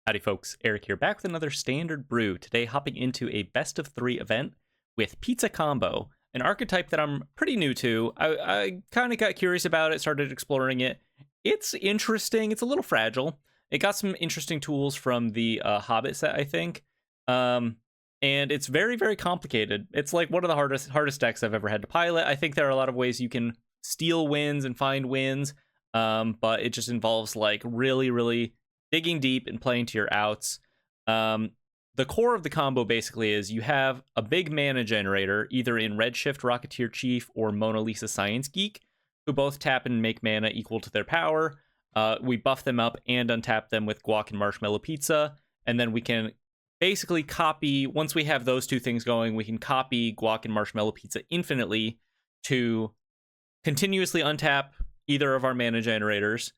Howdy folks, Eric here, back with another Standard Brew. Today hopping into a best of 3 event with Pizza Combo, an archetype that I'm pretty new to. I kind of got curious about it, started exploring it. It's interesting, it's a little fragile. It got some interesting tools from the Hobbit set, I think. And it's very, very complicated. It's like one of the hardest decks I've ever had to pilot. I think there are a lot of ways you can steal wins and find wins, but it just involves like really digging deep and playing to your outs. The core of the combo basically is you have a big mana generator, either in Redshift Rocketeer Chief or Mona Lisa Science Geek, who both tap and make mana equal to their power. We buff them up and untap them with Guac and Marshmallow Pizza, and then we can basically copy, once we have those two things going, we can copy Guac and Marshmallow Pizza infinitely to continuously untap either of our mana generators,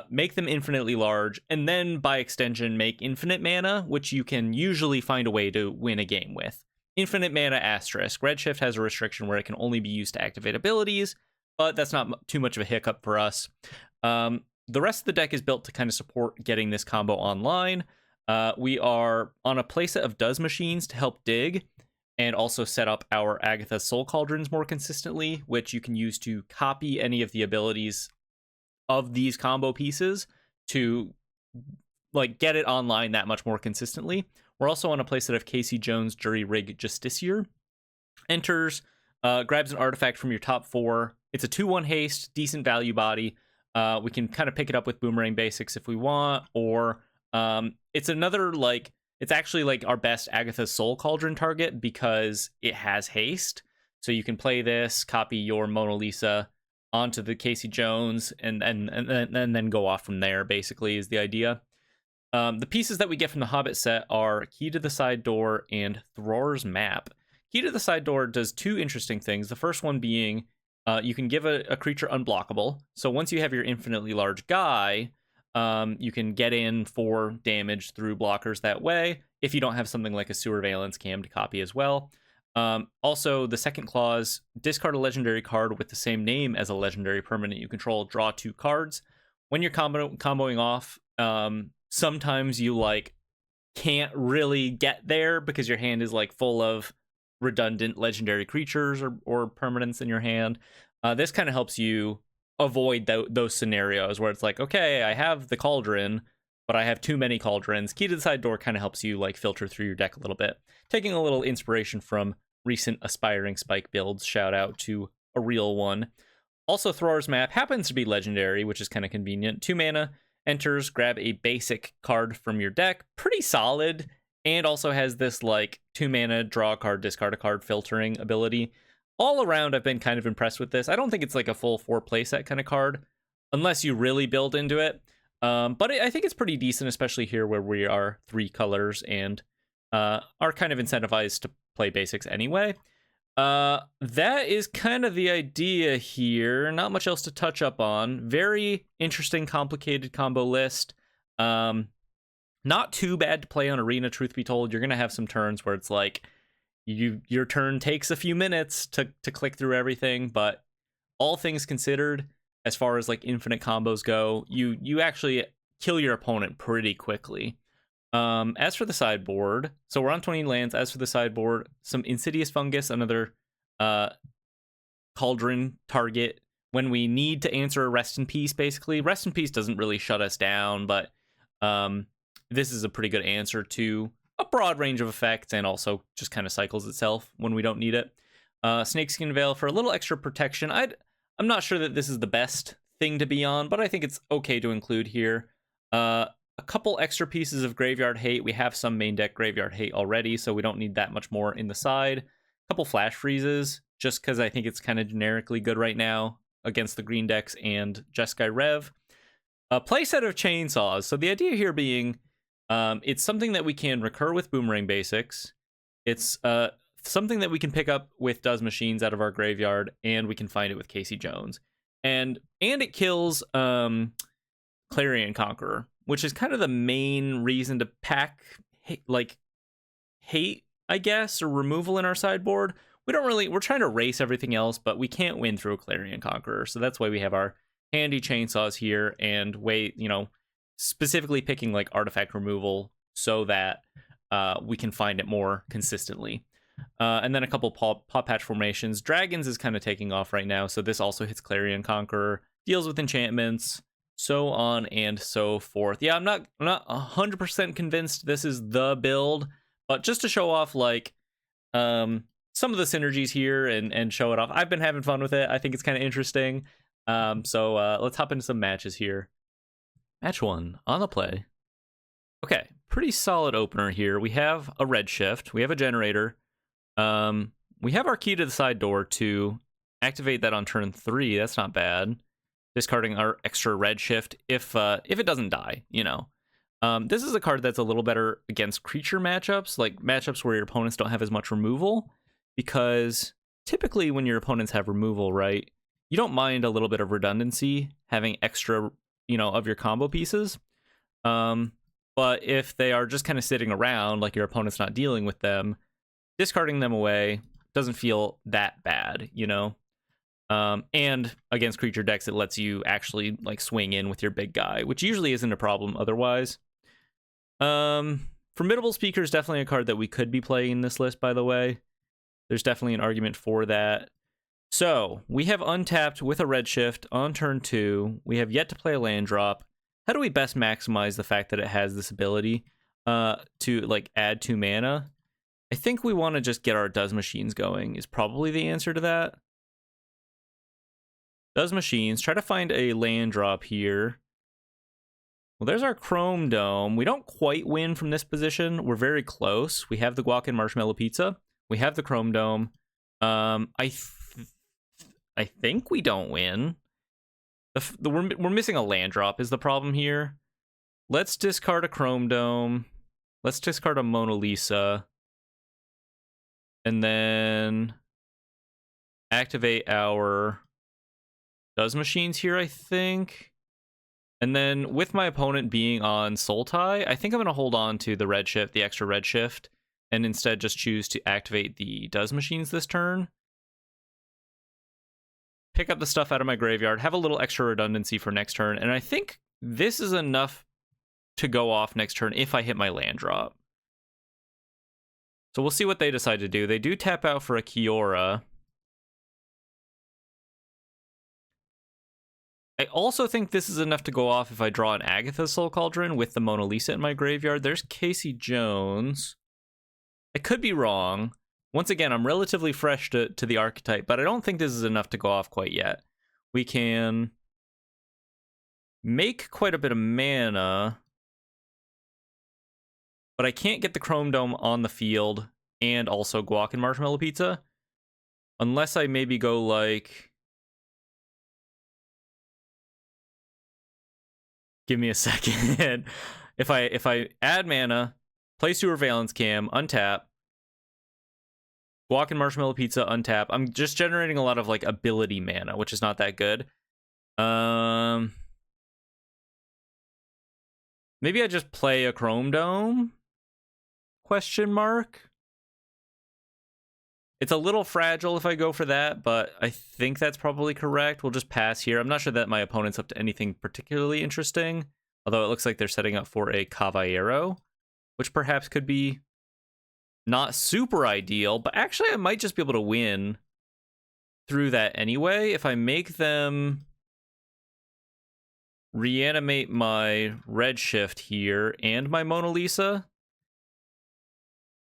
make them infinitely large, and then by extension make infinite mana, which you can usually find a way to win a game with. Infinite mana asterisk. Redshift has a restriction where it can only be used to activate abilities, but that's not too much of a hiccup for us. The rest of the deck is built to kind of support getting this combo online. We are on a playset of Does Machines to help dig, and also set up our Agatha's Soul Cauldrons more consistently, which you can use to copy any of the abilities of these combo pieces to like get it online that much more consistently. We're also on a playset of Casey Jones Jury Rig Justiciar. Enters, grabs an artifact from your top 4. It's a 2/1 haste, decent value body. We can kind of pick it up with Boomerang Basics if we want, or it's another like, it's actually like our best Agatha's Soul Cauldron target because it has haste. So you can play this, copy your Mona Lisa onto the Casey Jones, and then go off from there, basically, is the idea. The pieces that we get from the Hobbit set are Key to the Side Door and Thror's Map. Key to the Side Door does 2 interesting things. The first one being you can give a creature unblockable. So once you have your infinitely large guy, you can get in for damage through blockers that way, if you don't have something like a Sewer Valence Cam to copy as well. Also, the second clause, discard a legendary card with the same name as a legendary permanent you control, draw 2 cards. When you're comboing off, sometimes you like can't really get there because your hand is like full of redundant legendary creatures or permanents in your hand. This kind of helps you avoid those scenarios where it's like, okay, I have the cauldron, but I have too many cauldrons. Key to the Side Door kind of helps you like filter through your deck a little bit. Taking a little inspiration from recent aspiring Spike builds, shout out to a real one. Also, Thror's Map happens to be legendary, which is kind of convenient. 2 mana, enters, grab a basic card from your deck, pretty solid, and also has this like 2 mana, draw a card, discard a card filtering ability. All around, I've been kind of impressed with this. I don't think it's like a full 4 playset kind of card, unless you really build into it. But I think it's pretty decent, especially here where we are 3 colors and are kind of incentivized to play basics anyway. That is kind of the idea here. Not much else to touch up on. Very interesting, complicated combo list. Not too bad to play on Arena, truth be told. You're going to have some turns where it's like, your turn takes a few minutes to click through everything, but all things considered, as far as like infinite combos go, you actually kill your opponent pretty quickly. As for the sideboard, so we're on 20 lands. As for the sideboard, some Insidious Fungus, another cauldron target when we need to answer a Rest in Peace, basically. Rest in Peace doesn't really shut us down, but this is a pretty good answer to a broad range of effects, and also just kind of cycles itself when we don't need it. Snakeskin Veil for a little extra protection. I'm not sure that this is the best thing to be on, but I think it's okay to include here. A couple extra pieces of Graveyard Hate. We have some main deck Graveyard Hate already, so we don't need that much more in the side. A couple Flash Freezes, just because I think it's kind of generically good right now against the green decks and Jeskai Rev. A playset of Chainsaws. So the idea here being, it's something that we can recur with Boomerang Basics. It's something that we can pick up with Does Machines out of our graveyard, and we can find it with Casey Jones. And it kills Clarion Conqueror, which is kind of the main reason to pack hate, I guess, or removal in our sideboard. We're trying to race everything else, but we can't win through a Clarion Conqueror. So that's why we have our handy Chainsaws here, and specifically picking like artifact removal so that we can find it more consistently. And then a couple pop patch formations. Dragons is kind of taking off right now, so this also hits Clarion Conqueror, deals with enchantments, so on and so forth. Yeah, I'm not 100% convinced this is the build, but just to show off like some of the synergies here and show it off. I've been having fun with it. I think it's kind of interesting. So let's hop into some matches here. Match 1 on the play. Okay, pretty solid opener here. We have a Redshift. We have a Generator. We have our key to the side door to activate that on turn 3. That's not bad. Discarding our extra Redshift if it doesn't die, you know. This is a card that's a little better against creature matchups, like matchups where your opponents don't have as much removal, because typically when your opponents have removal, right, you don't mind a little bit of redundancy, having extra, you know, of your combo pieces. But if they are just kind of sitting around, like your opponent's not dealing with them, discarding them away doesn't feel that bad, you know? And against creature decks, it lets you actually like swing in with your big guy, which usually isn't a problem otherwise. Formidable Speaker is definitely a card that we could be playing in this list, by the way. There's definitely an argument for that. So we have untapped with a Redshift on turn 2. We have yet to play a land drop. How do we best maximize the fact that it has this ability to like add 2 mana? I think we want to just get our Does Machines going is probably the answer to that. Does Machines, try to find a land drop here. Well, there's our Chrome Dome. We don't quite win from this position. We're very close. We have the Guac and Marshmallow Pizza. We have the Chrome Dome. I think we don't win. We're missing a land drop is the problem here. Let's discard a Chrome Dome. Let's discard a Mona Lisa. And then activate our Does Machines here, I think. And then with my opponent being on Sultai, I think I'm going to hold on to the Redshift, the extra Redshift, and instead just choose to activate the Does Machines this turn. Pick up the stuff out of my graveyard, have a little extra redundancy for next turn, and I think this is enough to go off next turn if I hit my land drop. So we'll see what they decide to do. They do tap out for a Kiora. I also think this is enough to go off if I draw an Agatha's Soul Cauldron with the Mona Lisa in my graveyard. There's Casey Jones. I could be wrong. Once again, I'm relatively fresh to the archetype, but I don't think this is enough to go off quite yet. We can make quite a bit of mana, but I can't get the Chrome Dome on the field and also Guac and Marshmallow Pizza. Unless I maybe go like... Give me a second. If I add mana, play Sewer Valence Cam, untap, Guac and Marshmallow Pizza, untap. I'm just generating a lot of like ability mana, which is not that good. Maybe I just play a Chrome Dome? Question mark. It's a little fragile if I go for that, but I think that's probably correct. We'll just pass here. I'm not sure that my opponent's up to anything particularly interesting, although it looks like they're setting up for a Caballero, which perhaps could be not super ideal, but actually I might just be able to win through that anyway. If I make them reanimate my Redshift here and my Mona Lisa,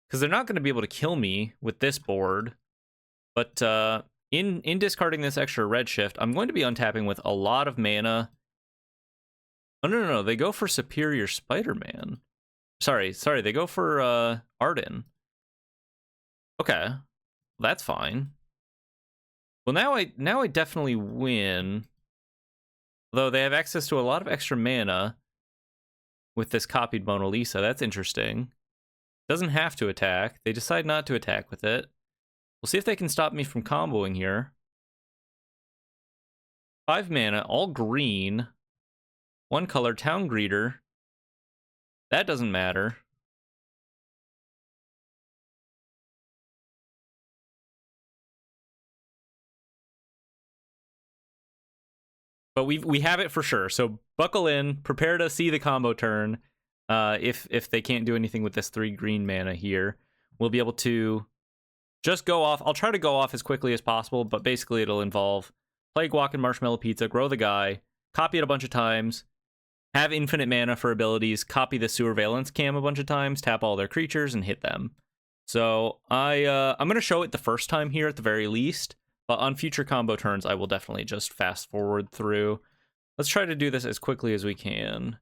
because they're not going to be able to kill me with this board. But in discarding this extra Redshift, I'm going to be untapping with a lot of mana. Oh, no. They go for Superior Spider-Man. Sorry. They go for Arden. Okay. That's fine. Well, now I definitely win. Though they have access to a lot of extra mana with this copied Mona Lisa. That's interesting. Doesn't have to attack. They decide not to attack with it. We'll see if they can stop me from comboing here. 5 mana, all green. 1 color, Town Greeter. That doesn't matter. But we have it for sure. So buckle in, prepare to see the combo turn. If they can't do anything with this 3 green mana here, we'll be able to just go off. I'll try to go off as quickly as possible, but basically it'll involve play Guac and Marshmallow Pizza, grow the guy, copy it a bunch of times, have infinite mana for abilities, copy the Surveillance Cam a bunch of times, tap all their creatures, and hit them. So I'm going to show it the first time here at the very least, but on future combo turns, I will definitely just fast forward through. Let's try to do this as quickly as we can.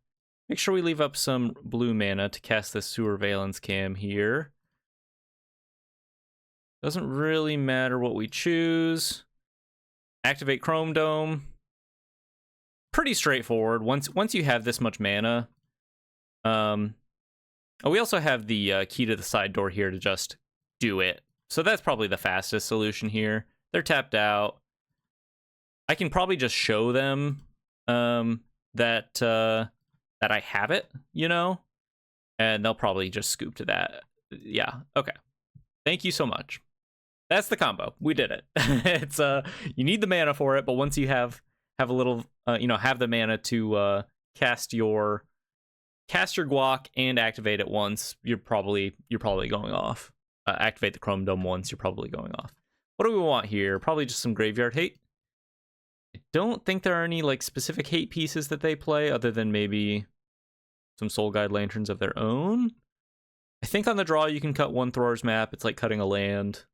Make sure we leave up some blue mana to cast this Surveillance Cam here. Doesn't really matter what we choose. Activate Chrome Dome. Pretty straightforward once you have this much mana. We also have the key to the side door here to just do it. So that's probably the fastest solution here. They're tapped out. I can probably just show them that I have it, you know? And they'll probably just scoop to that. Yeah, okay. Thank you so much. That's the combo. We did it. It's you need the mana for it, but once you have a little have the mana to cast your guac and activate it once, you're probably going off. Activate the Chrome Dome once, you're probably going off. What do we want here? Probably just some graveyard hate. I don't think there are any like specific hate pieces that they play other than maybe some Soul Guide Lanterns of their own. I think on the draw you can cut one Thrower's Map. It's like cutting a land.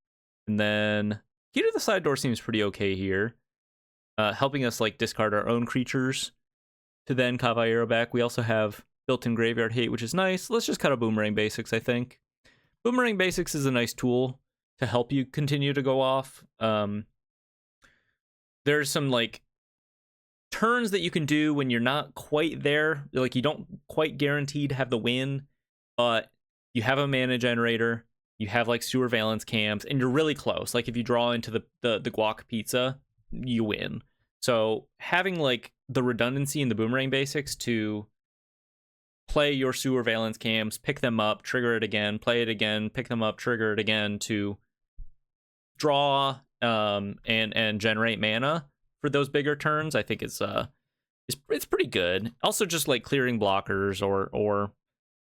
And then Key to the Side Door seems pretty okay here. Helping us like discard our own creatures to then Caballero back. We also have built-in Graveyard Hate, which is nice. Let's just cut a Boomerang Basics, I think. Boomerang Basics is a nice tool to help you continue to go off. There's some like turns that you can do when you're not quite there. Like you don't quite guarantee to have the win, but you have a mana generator, you have like Surveillance Cams, and you're really close. Like if you draw into the Guac Pizza, you win. So having like the redundancy in the Boomerang Basics to play your Surveillance Cams, pick them up, trigger it again, play it again, pick them up, trigger it again to draw and generate mana for those bigger turns, I think it's pretty good. Also just like clearing blockers or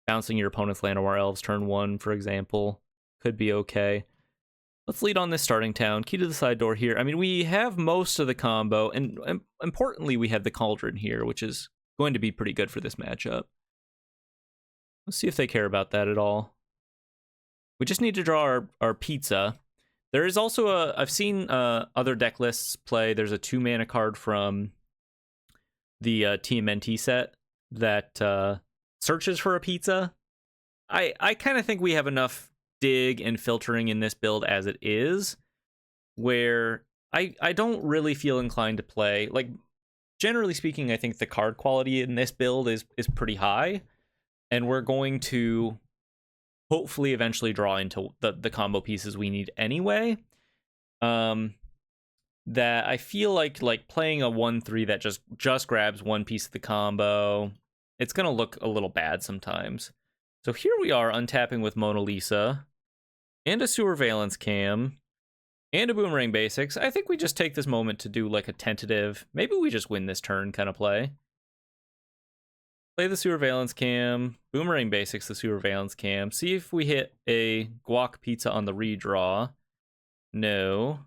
bouncing your opponent's Land or Elves turn 1, for example, could be okay. Let's lead on this starting town. Key to the Side Door here. I mean, we have most of the combo, and importantly, we have the Cauldron here, which is going to be pretty good for this matchup. Let's see if they care about that at all. We just need to draw our pizza. There is also I've seen other deck lists play. There's a 2-mana card from the TMNT set that searches for a pizza. I kind of think we have enough dig and filtering in this build as it is, where I don't really feel inclined to play. Like, generally speaking, I think the card quality in this build is pretty high, and we're going to hopefully eventually draw into the combo pieces we need anyway. That I feel like playing a 1/3 that just grabs one piece of the combo, it's gonna look a little bad sometimes. So here we are untapping with Mona Lisa and a Surveillance Cam and a Boomerang Basics. I think we just take this moment to do like a tentative, maybe we just win this turn kind of play. Play the Surveillance Cam, Boomerang Basics the Surveillance Cam, see if we hit a Guac Pizza on the redraw. No.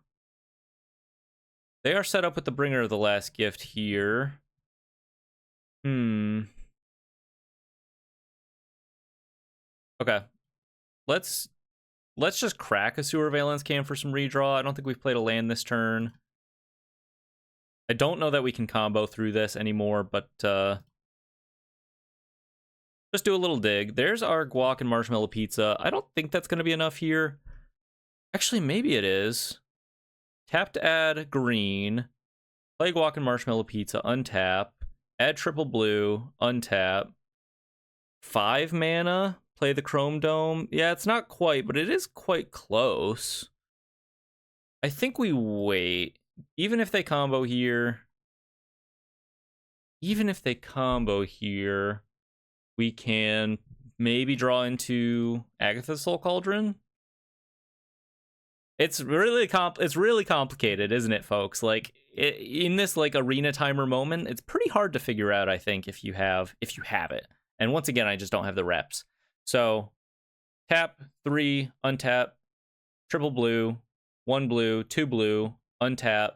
They are set up with the Bringer of the Last Gift here. Okay. Let's just crack a Surveillance Cam for some redraw. I don't think we've played a land this turn. I don't know that we can combo through this anymore, but just do a little dig. There's our Guac and Marshmallow Pizza. I don't think that's going to be enough here. Actually, maybe it is. Tap to add green. Play Guac and Marshmallow Pizza. Untap. Add triple blue. Untap. 5 mana. Play the Chrome Dome. Yeah, it's not quite, but it is quite close. I think we wait. Even if they combo here. We can maybe draw into Agatha's Soul Cauldron. It's really complicated, isn't it, folks? Like, in this like arena timer moment, it's pretty hard to figure out, I think, if you have it. And once again, I just don't have the reps. So tap 3, untap, triple blue, 1 blue, 2 blue, untap,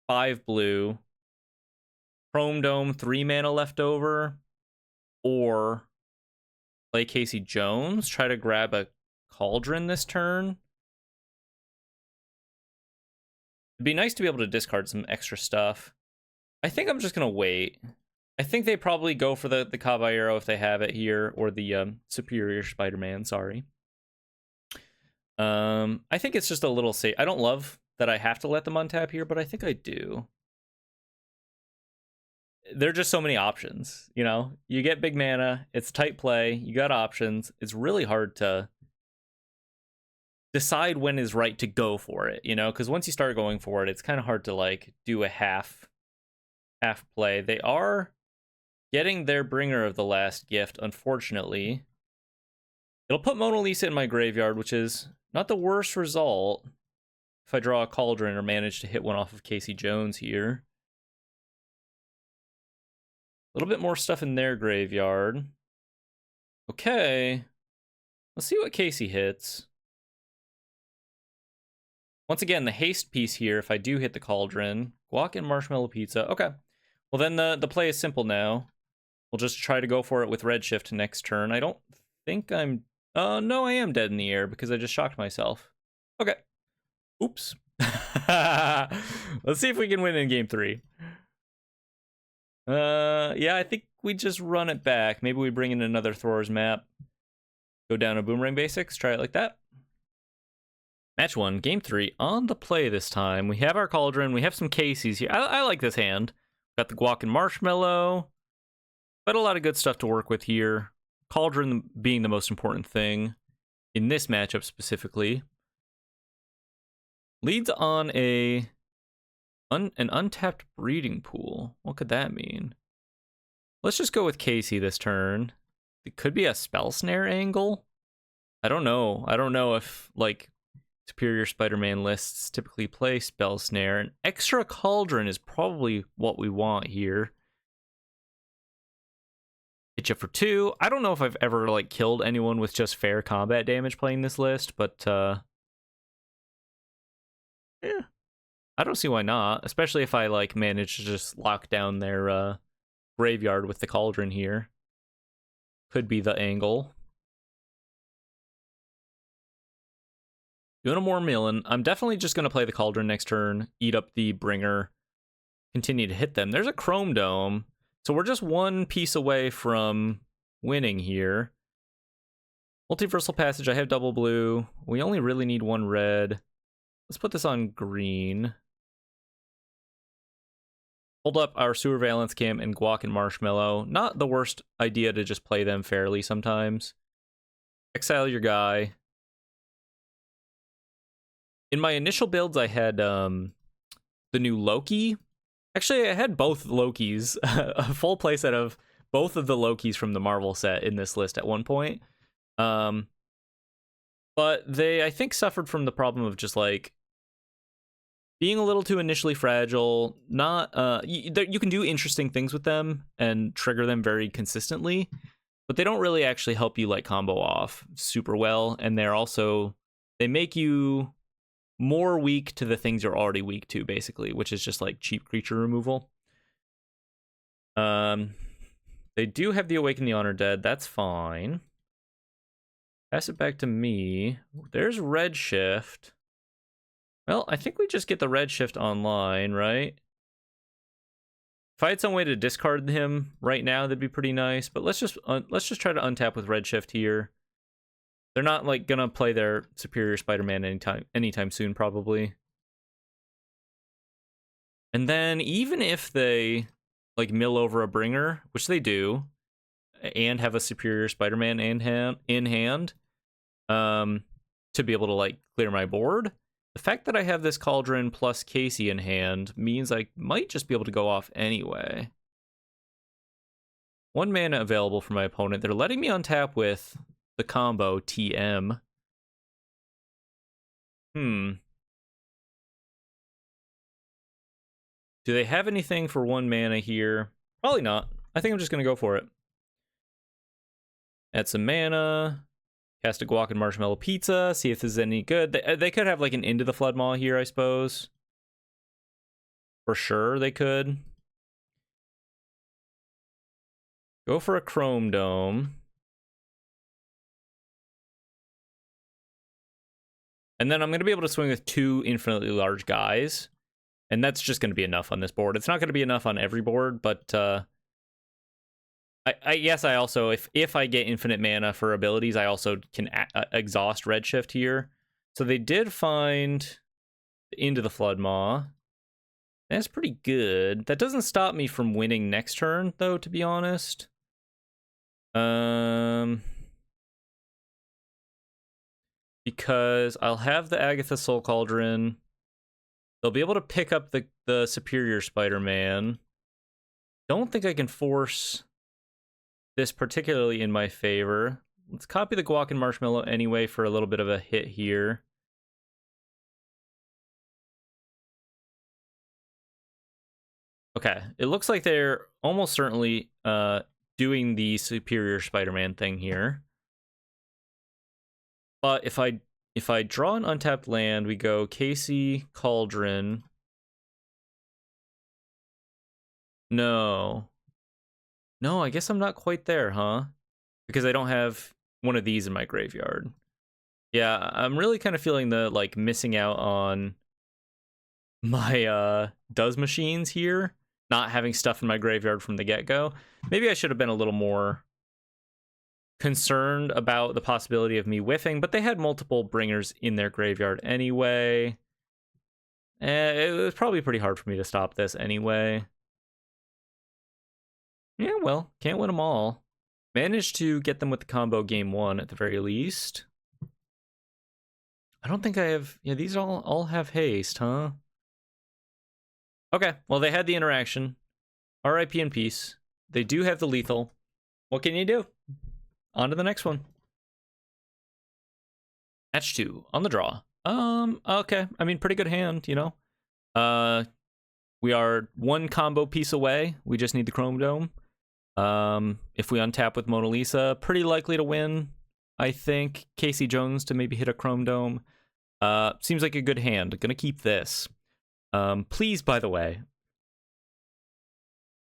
5 blue, Chrome Dome, 3 mana left over, or play Casey Jones, try to grab a Cauldron this turn. It'd be nice to be able to discard some extra stuff. I think I'm just going to wait. I think they probably go for the Caballero if they have it here, or the Superior Spider-Man, sorry. I think it's just a little safe. I don't love that I have to let them untap here, but I think I do. There are just so many options, you know? You get big mana, it's tight play, you got options. It's really hard to decide when is right to go for it, you know, because once you start going for it, it's kind of hard to like do a half play. They are getting their Bringer of the Last Gift, unfortunately. It'll put Mona Lisa in my graveyard, which is not the worst result if I draw a Cauldron or manage to hit one off of Casey Jones here. A little bit more stuff in their graveyard. Okay, let's see what Casey hits. Once again, the haste piece here, if I do hit the Cauldron, guac and marshmallow pizza. Okay. Well, then the play is simple now. We'll just try to go for it with Redshift next turn. I don't think I'm... no, I am dead in the air because I just shocked myself. Okay. Oops. Let's see if we can win in game 3. Yeah, I think we just run it back. Maybe we bring in another Thrower's Map. Go down to Boomerang Basics. Try it like that. Match 1, game 3, on the play this time. We have our Cauldron, we have some Casey's here. I like this hand. Got the guac and marshmallow. But a lot of good stuff to work with here. Cauldron being the most important thing in this matchup specifically. Leads on an untapped breeding pool. What could that mean? Let's just go with Casey this turn. It could be a Spell Snare angle. I don't know. I don't know if, like, Superior Spider-Man lists typically play Spell Snare. An extra Cauldron is probably what we want here. Hit you for 2. I don't know if I've ever like killed anyone with just fair combat damage playing this list, but yeah, I don't see why not. Especially if I like manage to just lock down their graveyard with the Cauldron here. Could be the angle. Doing a more milling. I'm definitely just going to play the Cauldron next turn, eat up the Bringer, continue to hit them. There's a Chrome Dome, so we're just one piece away from winning here. Multiversal Passage, I have double blue. We only really need 1 red. Let's put this on green. Hold up our Sewer Valence Cam and Guac and Marshmallow. Not the worst idea to just play them fairly sometimes. Exile your guy. In my initial builds, I had the new Loki. Actually, I had both Lokis, a full playset of both of the Lokis from the Marvel set in this list at one point. But they, I think, suffered from the problem of just like being a little too initially fragile. Not you can do interesting things with them and trigger them very consistently, but they don't really actually help you like combo off super well. And they make you more weak to the things you're already weak to, basically, which is just like cheap creature removal. They do have the Awaken the Honor Dead. That's fine. Pass it back to me. There's Redshift. Well, I think we just get the Redshift online, right? If I had some way to discard him right now, that'd be pretty nice. But let's just try to untap with Redshift here. They're not like gonna play their Superior Spider-Man anytime soon, probably. And then even if they like mill over a Bringer, which they do, and have a Superior Spider-Man in hand, to be able to like clear my board, the fact that I have this Cauldron plus Casey in hand means I might just be able to go off anyway. 1 mana available for my opponent. They're letting me untap with the combo TM. Do they have anything for 1 mana here? Probably not. I think I'm just going to go for it. Add some mana. Cast a guac and marshmallow pizza. See if this is any good. They could have like an Into the Flood Maw here, I suppose. For sure, they could. Go for a Chrome Dome. And then I'm going to be able to swing with 2 infinitely large guys. And that's just going to be enough on this board. It's not going to be enough on every board, but I guess I also, if I get infinite mana for abilities, I also can exhaust Redshift here. So they did find Into the Flood Maw. That's pretty good. That doesn't stop me from winning next turn, though, to be honest. Because I'll have the Agatha Soul Cauldron. They'll be able to pick up the Superior Spider-Man. Don't think I can force this particularly in my favor. Let's copy the guac and marshmallow anyway for a little bit of a hit here. Okay, it looks like they're almost certainly doing the Superior Spider-Man thing here. But if I draw an untapped land, we go Casey Cauldron. No, I guess I'm not quite there, huh? Because I don't have one of these in my graveyard. Yeah, I'm really kind of feeling the like missing out on my does machines here, not having stuff in my graveyard from the get-go. Maybe I should have been a little more concerned about the possibility of me whiffing, but they had multiple bringers in their graveyard anyway. It was probably pretty hard for me to stop this anyway. Yeah, well, can't win them all. Managed to get them with the combo game 1 at the very least. I don't think I have... Yeah, these all have haste, huh? Okay, well, they had the interaction. RIP in peace. They do have the lethal. What can you do? On to the next one. Match 2, on the draw. Okay. I mean, pretty good hand, you know? We are 1 combo piece away. We just need the Chrome Dome. If we untap with Mona Lisa, pretty likely to win. I think Casey Jones to maybe hit a Chrome Dome. Seems like a good hand. Gonna keep this. Please, by the way,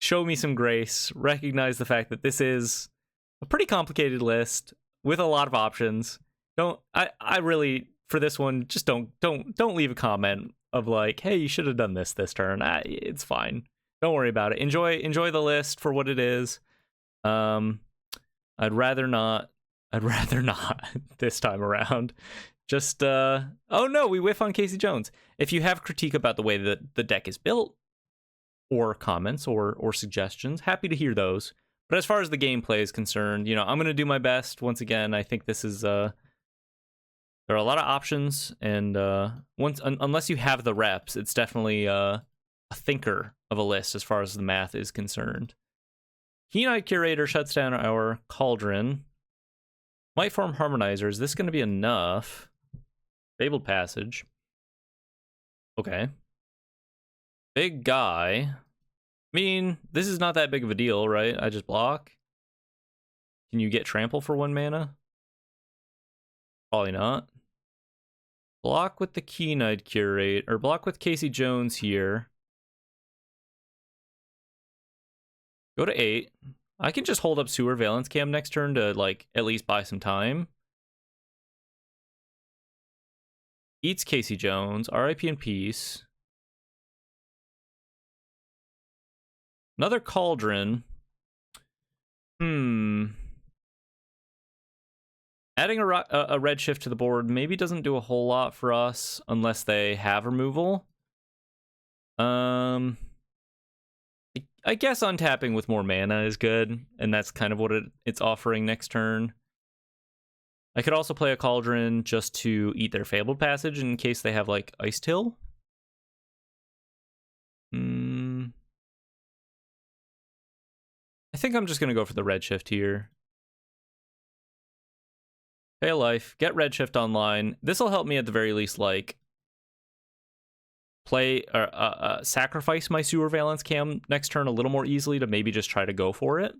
show me some grace. Recognize the fact that this is a pretty complicated list with a lot of options. I really, for this one, just don't leave a comment of like, hey, you should have done this turn. It's fine. Don't worry about it. Enjoy the list for what it is. I'd rather not this time around. Just oh no, we whiff on Casey Jones. If you have critique about the way that the deck is built, or comments or suggestions, happy to hear those. But as far as the gameplay is concerned, you know, I'm gonna do my best. Once again, I think this is there are a lot of options, and unless you have the reps, it's definitely a thinker of a list as far as the math is concerned. Keen-Eyed Curator shuts down our Cauldron. Might Form Harmonizer. Is this going to be enough? Fabled Passage. Okay. Big guy. I mean, this is not that big of a deal, right? I just block. Can you get Trample for 1 mana? Probably not. Block with the Keen-Eyed Curator, or block with Casey Jones here. Go to 8. I can just hold up Sewer Valence Cam next turn to, like, at least buy some time. Eats Casey Jones. RIP in peace. Another Cauldron. Adding a Redshift to the board maybe doesn't do a whole lot for us unless they have removal. I guess untapping with more mana is good, and that's kind of what it's offering next turn. I could also play a Cauldron just to eat their Fabled Passage in case they have, like, Ice Till. I think I'm just going to go for the Redshift here. Pay a life, get Redshift online. This will help me at the very least, like, play or sacrifice my sewer valence cam next turn a little more easily to maybe just try to go for it.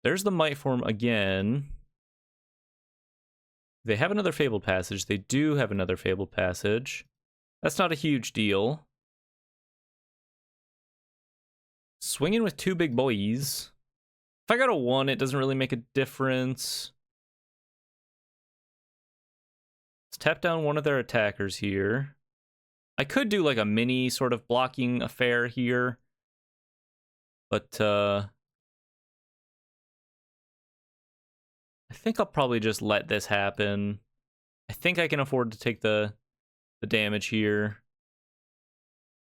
There's the Might Form again. They have another Fabled Passage. They do have another Fabled Passage. That's not a huge deal. Swinging with 2 big boys. If I got a 1, it doesn't really make a difference. Let's tap down one of their attackers here. I could do like a mini sort of blocking affair here. But I think I'll probably just let this happen. I think I can afford to take the damage here.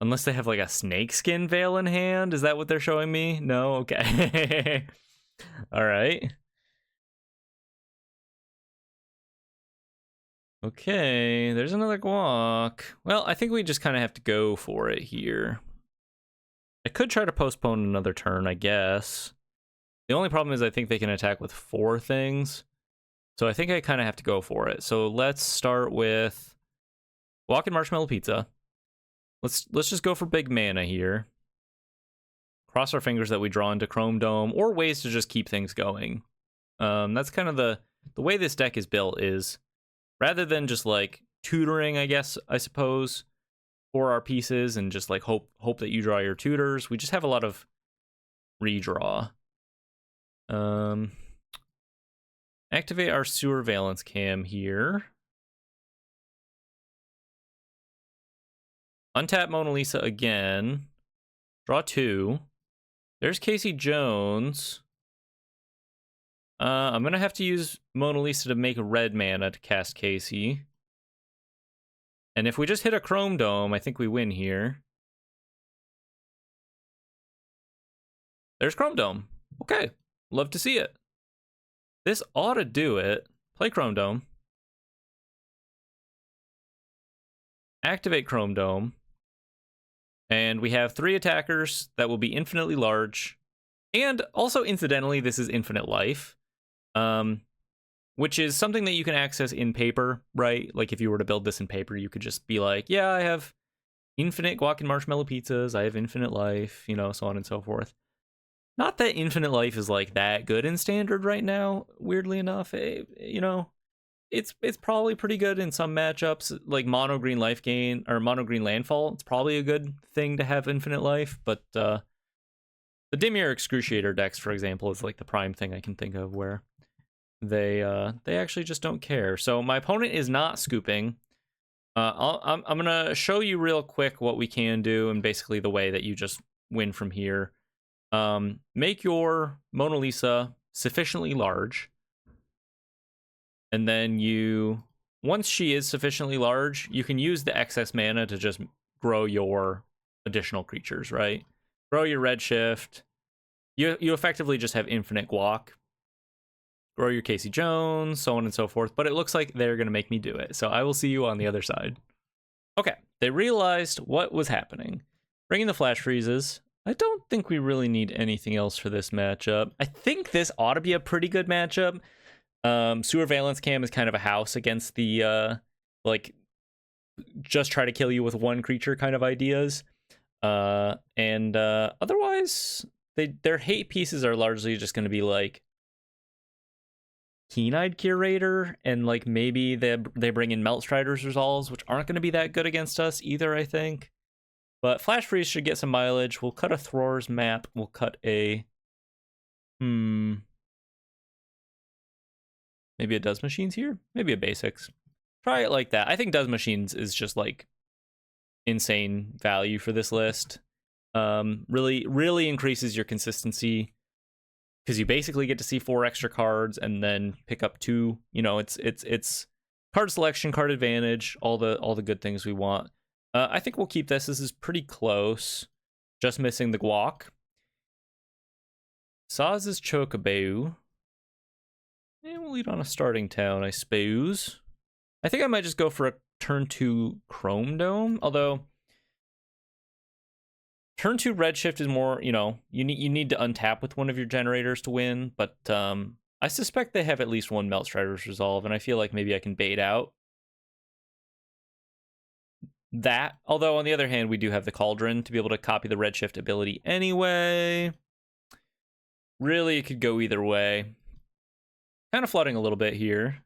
Unless they have like a snakeskin veil in hand. Is that what they're showing me? No? Okay. All right. Okay, there's another guac. Well, I think we just kind of have to go for it here. I could try to postpone another turn, I guess. The only problem is I think they can attack with 4 things. So I think I kind of have to go for it. So let's start with guac and marshmallow pizza. Let's just go for big mana here. Cross our fingers that we draw into Chrome Dome, or ways to just keep things going. That's kind of the way this deck is built is, rather than just like tutoring, I suppose, for our pieces and just like hope that you draw your tutors, we just have a lot of redraw. Activate our sewer valence cam here. Untap Mona Lisa again. Draw 2. There's Casey Jones. I'm going to have to use Mona Lisa to make red mana to cast Casey. And if we just hit a Chrome Dome, I think we win here. There's Chrome Dome. Okay. Love to see it. This ought to do it. Play Chrome Dome. Activate Chrome Dome. And we have 3 attackers that will be infinitely large. And also, incidentally, this is infinite life. Which is something that you can access in paper, right? Like if you were to build this in paper, you could just be like, yeah, I have infinite guac and marshmallow pizzas. I have infinite life, you know, so on and so forth. Not that infinite life is like that good in standard right now, weirdly enough. You know, it's probably pretty good in some matchups, like mono green life gain or mono green landfall. It's probably a good thing to have infinite life, but the Dimir Excruciator decks, for example, is like the prime thing I can think of where they actually just don't care. So my opponent is not scooping. I'm gonna show you real quick what we can do, and basically the way that you just win from here. Make your Mona Lisa sufficiently large, and then once she is sufficiently large, you can use the excess mana to just grow your additional creatures, right? Grow your redshift. You effectively just have infinite guac. Grow your Casey Jones, so on and so forth. But it looks like they're going to make me do it. So I will see you on the other side. Okay, they realized what was happening. Bringing the flash freezes. I don't think we really need anything else for this matchup. I think this ought to be a pretty good matchup. Sewer Valence Cam is kind of a house against the, like, just try to kill you with one creature kind of ideas. And otherwise, their hate pieces are largely just going to be, like, Keen-Eyed Curator, and, like, maybe they bring in Melt Strider's Resolves, which aren't going to be that good against us either, I think. But Flash Freeze should get some mileage. We'll cut a Thror's map. We'll cut a... Maybe a Does Machines here? Maybe a Basics. Try it like that. I think Does Machines is just, like, insane value for this list. Really increases your consistency, because you basically get to see 4 extra cards and then pick up 2. You know, it's card selection, card advantage, all the good things we want. I think we'll keep this. This is pretty close. Just missing the guac. Saz's Chocobo. And we'll lead on a starting town, I suppose. I think I might just go for a turn 2 Chrome Dome, although turn 2 Redshift is more, you know, you need to untap with one of your generators to win, but I suspect they have at least one Melt Strider's Resolve, and I feel like maybe I can bait out. that. Although, on the other hand, we do have the Cauldron to be able to copy the Redshift ability anyway. Really, it could go either way. Kind of flooding a little bit here.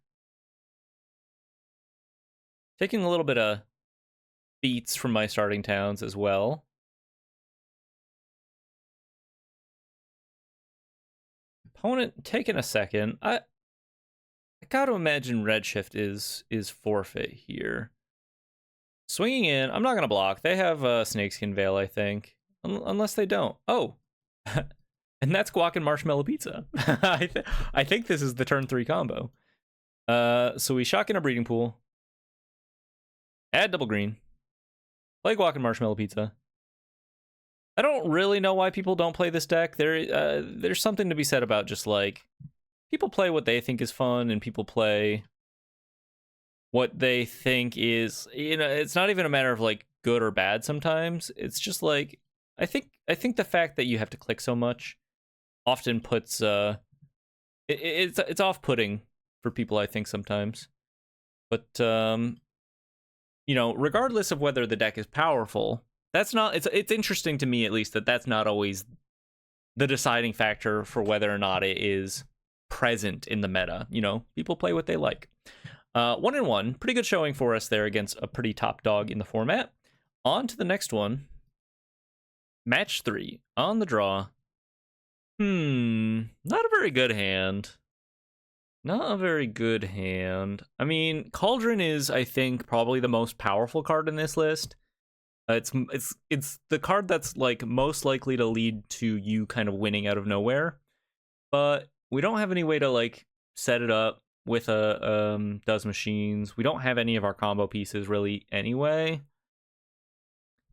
Taking a little bit of beats from my starting towns as well. Opponent taking a second. I gotta imagine Redshift is forfeit here. Swinging in. I'm not gonna block. They have Snakeskin Veil, I think. Unless they don't. Oh. And that's guac and marshmallow pizza. I think this is the turn 3 combo. So we shock in a breeding pool. Add double green. Play guac and marshmallow pizza. I don't really know why people don't play this deck. There's something to be said about just like people play what they think is fun, and people play what they think is, you know, it's not even a matter of like good or bad sometimes. It's just like I think the fact that you have to click so much often puts it's off-putting for people, I think, sometimes. But you know, regardless of whether the deck is powerful, that's not, it's interesting to me at least that that's not always the deciding factor for whether or not it is present in the meta. You know, people play what they like. 1-1, pretty good showing for us there against a pretty top dog in the format. On to the next one. Match 3 on the draw. Not a very good hand. Not a very good hand. I mean, Cauldron is, I think, probably the most powerful card in this list. It's the card that's like most likely to lead to you kind of winning out of nowhere. But we don't have any way to like set it up with a does machines. We don't have any of our combo pieces really anyway.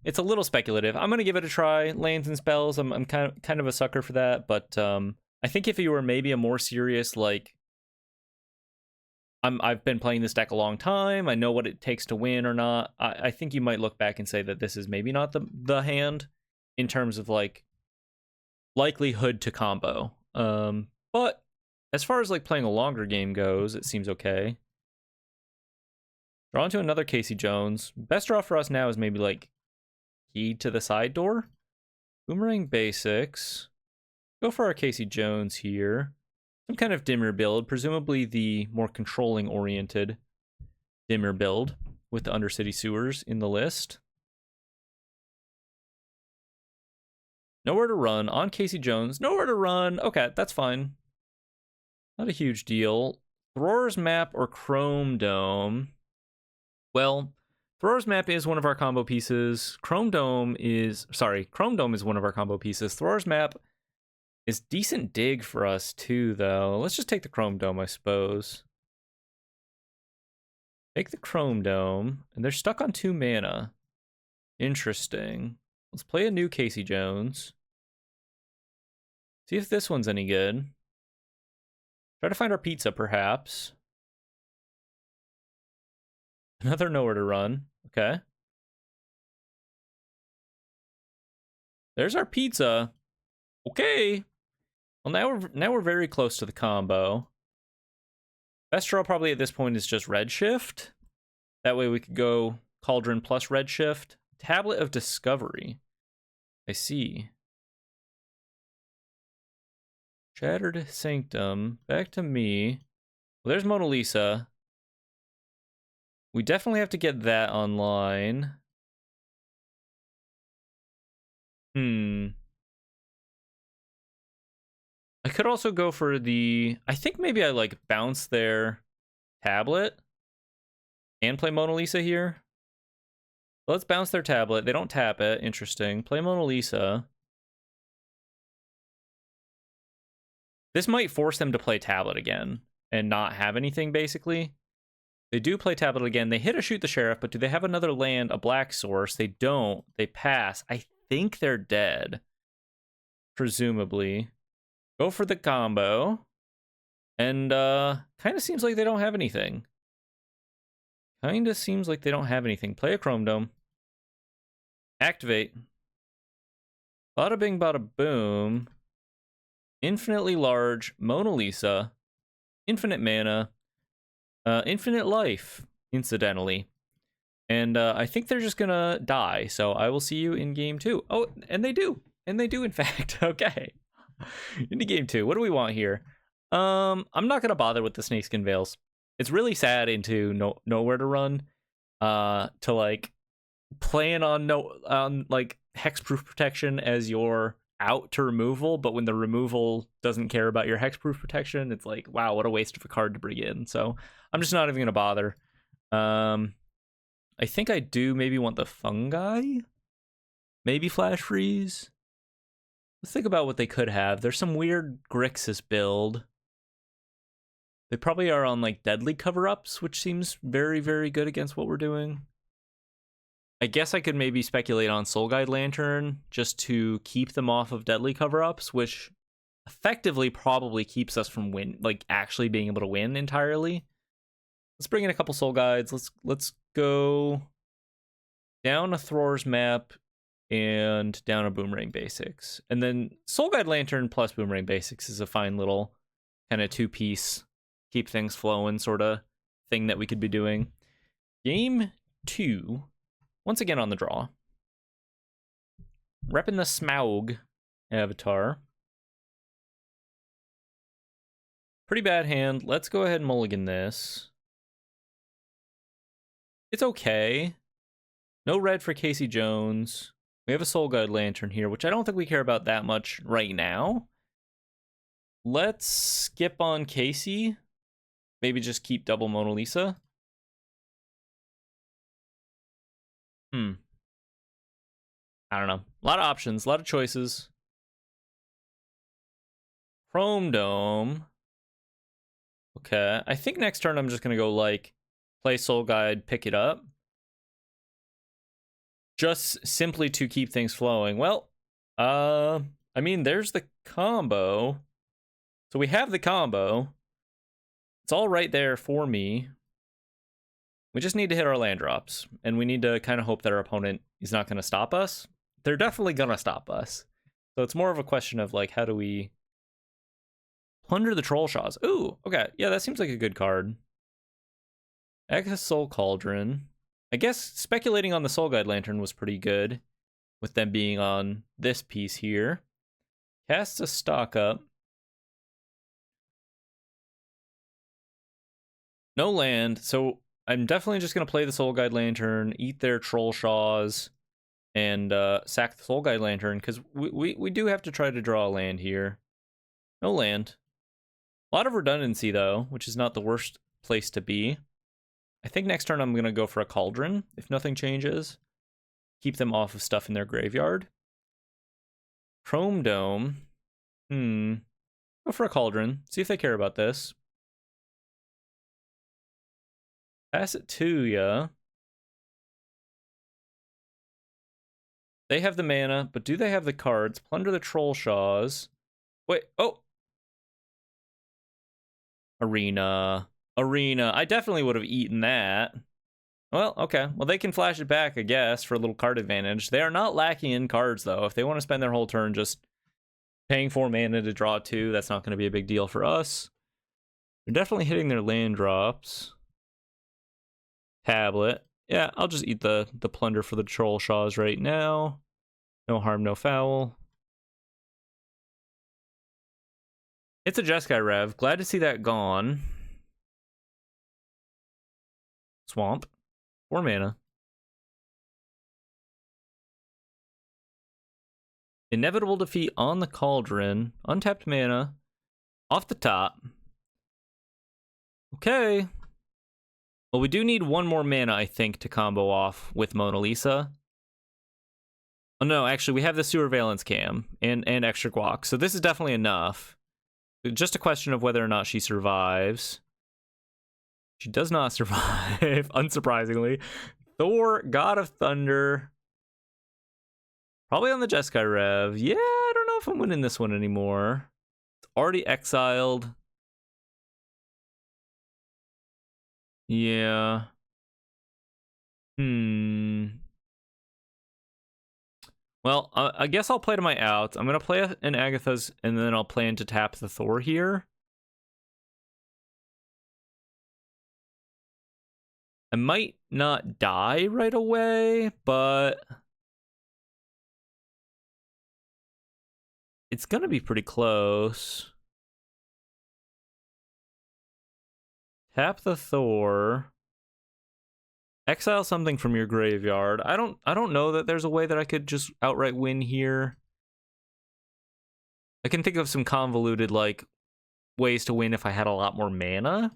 It's a little speculative. I'm gonna give it a try. Lands and spells. I'm kind of a sucker for that. But I think if you were maybe a more serious like, I've been playing this deck a long time, I know what it takes to win or not, I think you might look back and say that this is maybe not the hand in terms of like likelihood to combo. But as far as like playing a longer game goes, it seems okay. Draw into another Casey Jones. Best draw for us now is maybe like Key to the Side Door. Boomerang Basics. Go for our Casey Jones here. Some kind of Dimir build, presumably the more controlling oriented Dimir build with the Undercity Sewers in the list. Nowhere to run on Casey Jones. Nowhere to run. Okay, that's fine. Not a huge deal. Thrower's Map or Chrome Dome. Well, Thrower's Map is one of our combo pieces. Chrome Dome is one of our combo pieces. Thrower's Map is decent dig for us too, though. Let's just take the Chrome Dome, I suppose. Take the Chrome Dome, and they're stuck on 2 mana. Interesting. Let's play a new Casey Jones. See if this one's any good. Try to find our pizza, perhaps. Another Nowhere to Run. Okay. There's our pizza. Okay. Well, now we're very close to the combo. Best draw probably at this point is just Redshift. That way we could go Cauldron plus Redshift. Tablet of Discovery. I see. Shattered Sanctum. Back to me. Well, there's Mona Lisa. We definitely have to get that online. I could also go for the... I think maybe I like bounce their tablet and play Mona Lisa here. Let's bounce their tablet. They don't tap it. Interesting. Play Mona Lisa. This might force them to play tablet again and not have anything, basically. They do play tablet again. They hit a Shoot the Sheriff, but do they have another land, a black source? They don't. They pass. I think they're dead. Presumably. Go for the combo. And kind of seems like they don't have anything. Kind of seems like they don't have anything. Play a Chrome Dome. Activate. Bada bing, bada boom. Infinitely large. Mona Lisa. Infinite mana. Infinite life, incidentally. And I think they're just gonna die. So I will see you in game 2. Oh, and they do. And they do, in fact. Okay. Into game 2. What do we want here? I'm not gonna bother with the snakeskin veils. It's really sad into nowhere to run. To like plan on like hexproof protection as your out to removal, but when the removal doesn't care about your hexproof protection, it's like, wow, what a waste of a card to bring in. So I'm just not even gonna bother. I think I do maybe want the fungi. Maybe flash freeze. Let's think about what they could have. There's some weird Grixis build. They probably are on like deadly cover-ups, which seems very, very good against what we're doing. I guess I could maybe speculate on Soul Guide Lantern just to keep them off of deadly cover-ups, which effectively probably keeps us from actually being able to win entirely. Let's bring in a couple Soul Guides. Let's go down a Thror's map and down a Boomerang Basics. And then Soul Guide Lantern plus Boomerang Basics is a fine little kind of two-piece, keep things flowing sort of thing that we could be doing. Game 2, once again on the draw. Repping the Smaug avatar. Pretty bad hand. Let's go ahead and mulligan this. It's okay. No red for Casey Jones. We have a Soul Guide Lantern here, which I don't think we care about that much right now. Let's skip on Casey. Maybe just keep double Mona Lisa. I don't know. A lot of options, a lot of choices. Chrome Dome. Okay. I think next turn I'm just going to go like play Soul Guide, pick it up. Just simply to keep things flowing. Well, I mean, there's the combo. So we have the combo. It's all right there for me. We just need to hit our land drops. And we need to kind of hope that our opponent is not going to stop us. They're definitely going to stop us. So it's more of a question of, like, how do we plunder the Troll Shaws? Ooh, okay. Yeah, that seems like a good card. Exo Soul Cauldron. I guess speculating on the Soul Guide Lantern was pretty good, with them being on this piece here. Cast a stock up. No land, so I'm definitely just going to play the Soul Guide Lantern, eat their Troll Shaws, and sack the Soul Guide Lantern, because we do have to try to draw a land here. No land. A lot of redundancy, though, which is not the worst place to be. I think next turn I'm going to go for a Cauldron, if nothing changes. Keep them off of stuff in their graveyard. Chrome Dome. Go for a Cauldron. See if they care about this. Pass it to ya. They have the mana, but do they have the cards? Plunder the Troll Shaws. Wait, oh! Arena. I definitely would have eaten that. Well, okay. Well, they can flash it back, I guess, for a little card advantage. They are not lacking in cards, though. If they want to spend their whole turn just paying 4 mana to draw 2, that's not going to be a big deal for us. They're definitely hitting their land drops. Tablet. Yeah, I'll just eat the plunder for the Troll Shaws right now. No harm, no foul. It's a Jeskai Rev. Glad to see that gone. Swamp. 4 mana. Inevitable defeat on the Cauldron. Untapped mana. Off the top. Okay. Well, we do need 1 more mana, I think, to combo off with Mona Lisa. Oh, no, actually, we have the Sewer Valence Cam and extra guac, so this is definitely enough. Just a question of whether or not she survives. She does not survive, unsurprisingly. Thor, God of Thunder. Probably on the Jeskai Rev. Yeah, I don't know if I'm winning this one anymore. It's already exiled. Yeah. Well, I guess I'll play to my outs. I'm going to play an Agatha's, and then I'll plan to tap the Thor here. I might not die right away, but it's gonna be pretty close. Tap the Thor. Exile something from your graveyard. I don't know that there's a way that I could just outright win here. I can think of some convoluted like ways to win if I had a lot more mana,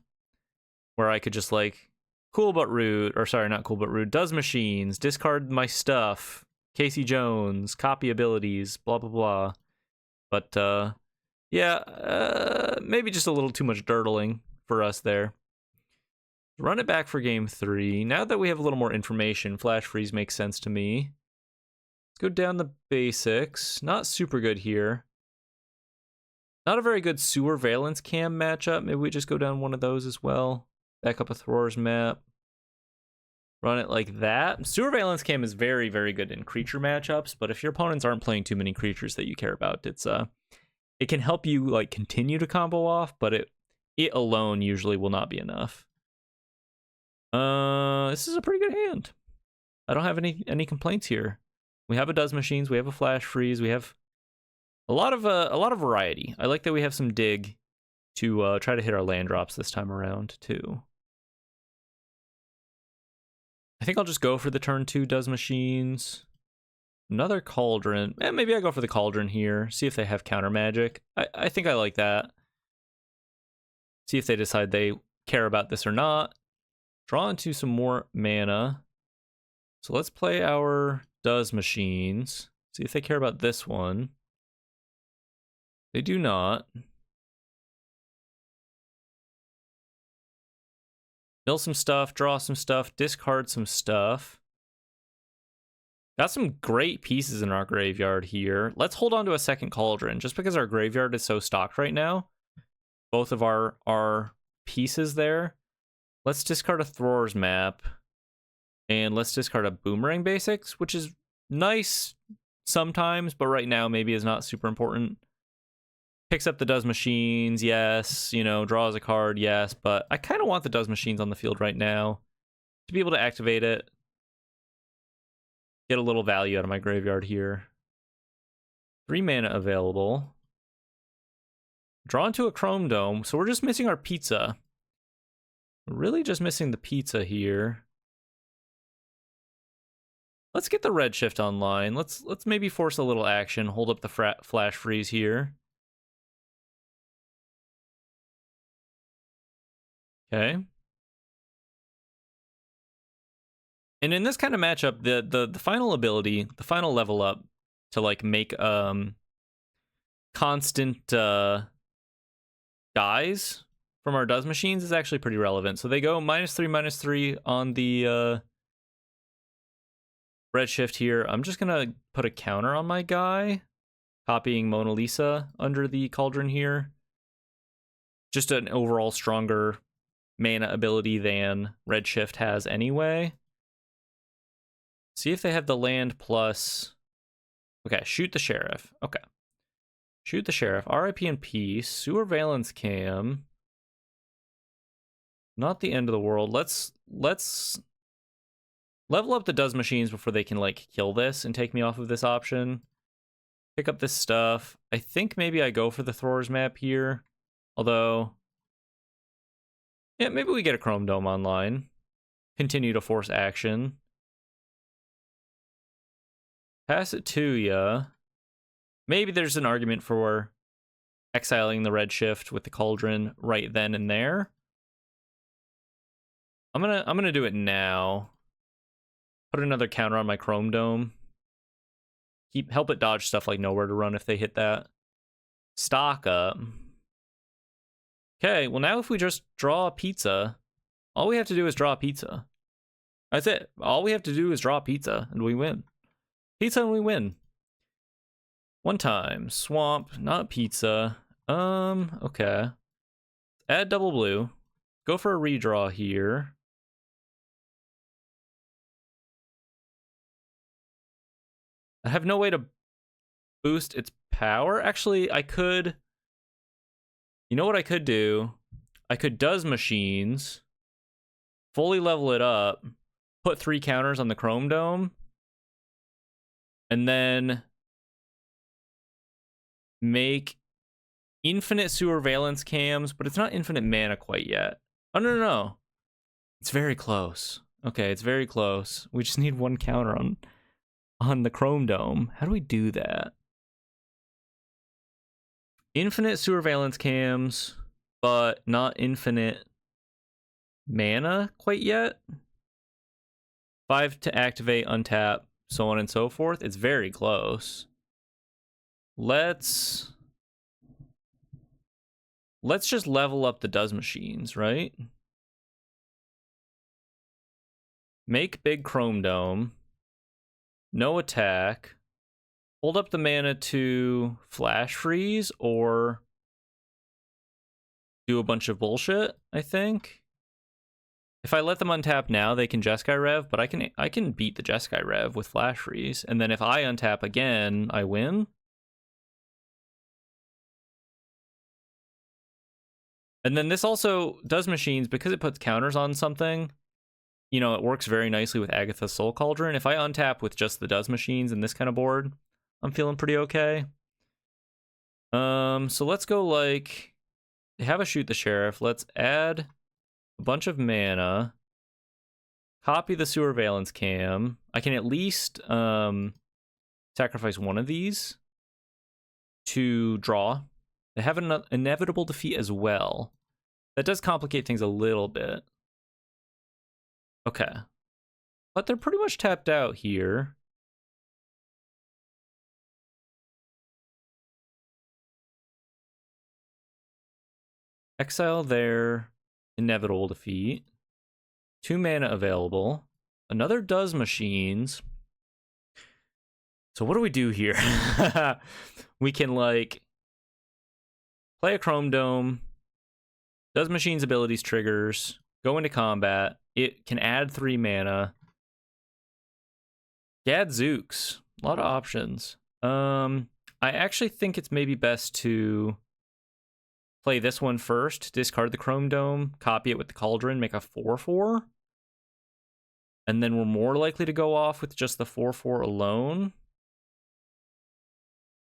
where I could just like cool but rude, or sorry, not cool but rude, does machines, discard my stuff, Casey Jones, copy abilities, blah blah blah. But yeah, maybe just a little too much dirtling for us there. Run it back for game 3. Now that we have a little more information, Flash Freeze makes sense to me. Let's go down the basics. Not super good here. Not a very good Sewer Valence Cam matchup. Maybe we just go down one of those as well. Back up a Thrower's map. Run it like that. Sewer Valence Cam is very, very good in creature matchups, but if your opponents aren't playing too many creatures that you care about, it can help you like continue to combo off, but it alone usually will not be enough. This is a pretty good hand. I don't have any complaints here. We have a Does Machines, we have a Flash Freeze, we have a lot of variety. I like that we have some dig to try to hit our land drops this time around too. I think I'll just go for the turn 2 Does Machines. Another Cauldron. Maybe I go for the Cauldron here. See if they have counter magic. I think I like that. See if they decide they care about this or not. Draw into some more mana. So let's play our Does Machines. See if they care about this one. They do not. Mill some stuff, draw some stuff, discard some stuff. Got some great pieces in our graveyard here. Let's hold on to a second Cauldron, just because our graveyard is so stocked right now. Both of our pieces there. Let's discard a Thrower's map. And let's discard a Boomerang Basics, which is nice sometimes, but right now maybe is not super important. Picks up the Does Machines, yes. You know, draws a card, yes. But I kind of want the Does Machines on the field right now to be able to activate it. Get a little value out of my graveyard here. 3 mana available. Draw into a Chrome Dome, so we're just missing our pizza. We're really just missing the pizza here. Let's get the Redshift online. Let's maybe force a little action. Hold up the Flash Freeze here. Okay. And in this kind of matchup, the final ability, the final level up to like make constant dies from our Does Machines is actually pretty relevant. So they go -3/-3 on the Redshift here. I'm just gonna put a counter on my guy, copying Mona Lisa under the Cauldron here. Just an overall stronger mana ability than Redshift has anyway. See if they have the land plus... Okay, shoot the Sheriff. Okay. Shoot the Sheriff. RIP in peace. Sewer Valence Cam. Not the end of the world. Let's level up the Does Machines before they can, like, kill this and take me off of this option. Pick up this stuff. I think maybe I go for the Thrower's map here. Although... yeah, maybe we get a Chrome Dome online. Continue to force action. Pass it to ya. Maybe there's an argument for exiling the Redshift with the Cauldron right then and there. I'm gonna do it now. Put another counter on my Chrome Dome. Help it dodge stuff like Nowhere to Run if they hit that. Stock up. Okay, well now if we just draw a pizza, all we have to do is draw a pizza. That's it. All we have to do is draw a pizza and we win. Pizza and we win. One time. Swamp, not pizza. Okay. Add double blue. Go for a redraw here. I have no way to boost its power. Actually, I could... You know what I could do? I could Does Machines. fully level it up, put 3 counters on the Chrome Dome, and then make infinite sewer valence cams, but it's not infinite mana quite yet. Oh, no. It's very close. Okay, it's very close. We just need 1 counter on the Chrome Dome. How do we do that? Infinite sewer valence cams, but not infinite mana quite yet. 5 to activate, untap, so on and so forth. It's very close. Let's just level up the does machines, right? Make big Chrome Dome. No attack. Hold up the mana to flash freeze or do a bunch of bullshit, I think. If I let them untap now, they can Jeskai Rev, but I can beat the Jeskai Rev with flash freeze. And then if I untap again, I win. And then this also does machines, because it puts counters on something, you know, it works very nicely with Agatha's Soul Cauldron. If I untap with just the does machines in this kind of board, I'm feeling pretty okay. So let's go like, have a shoot the sheriff. Let's add a bunch of mana. Copy the sewer valence cam. I can at least sacrifice one of these to draw. They have an inevitable defeat as well. That does complicate things a little bit. Okay. But they're pretty much tapped out here. Exile their inevitable defeat. 2 mana available. Another does machines. So what do we do here? We can like play a Chrome Dome. Does machines abilities triggers. Go into combat. It can add 3 mana. Gadzooks. A lot of options. I actually think it's maybe best to play this one first, discard the Chrome Dome, copy it with the Cauldron, make a 4/4. And then we're more likely to go off with just the 4/4 alone.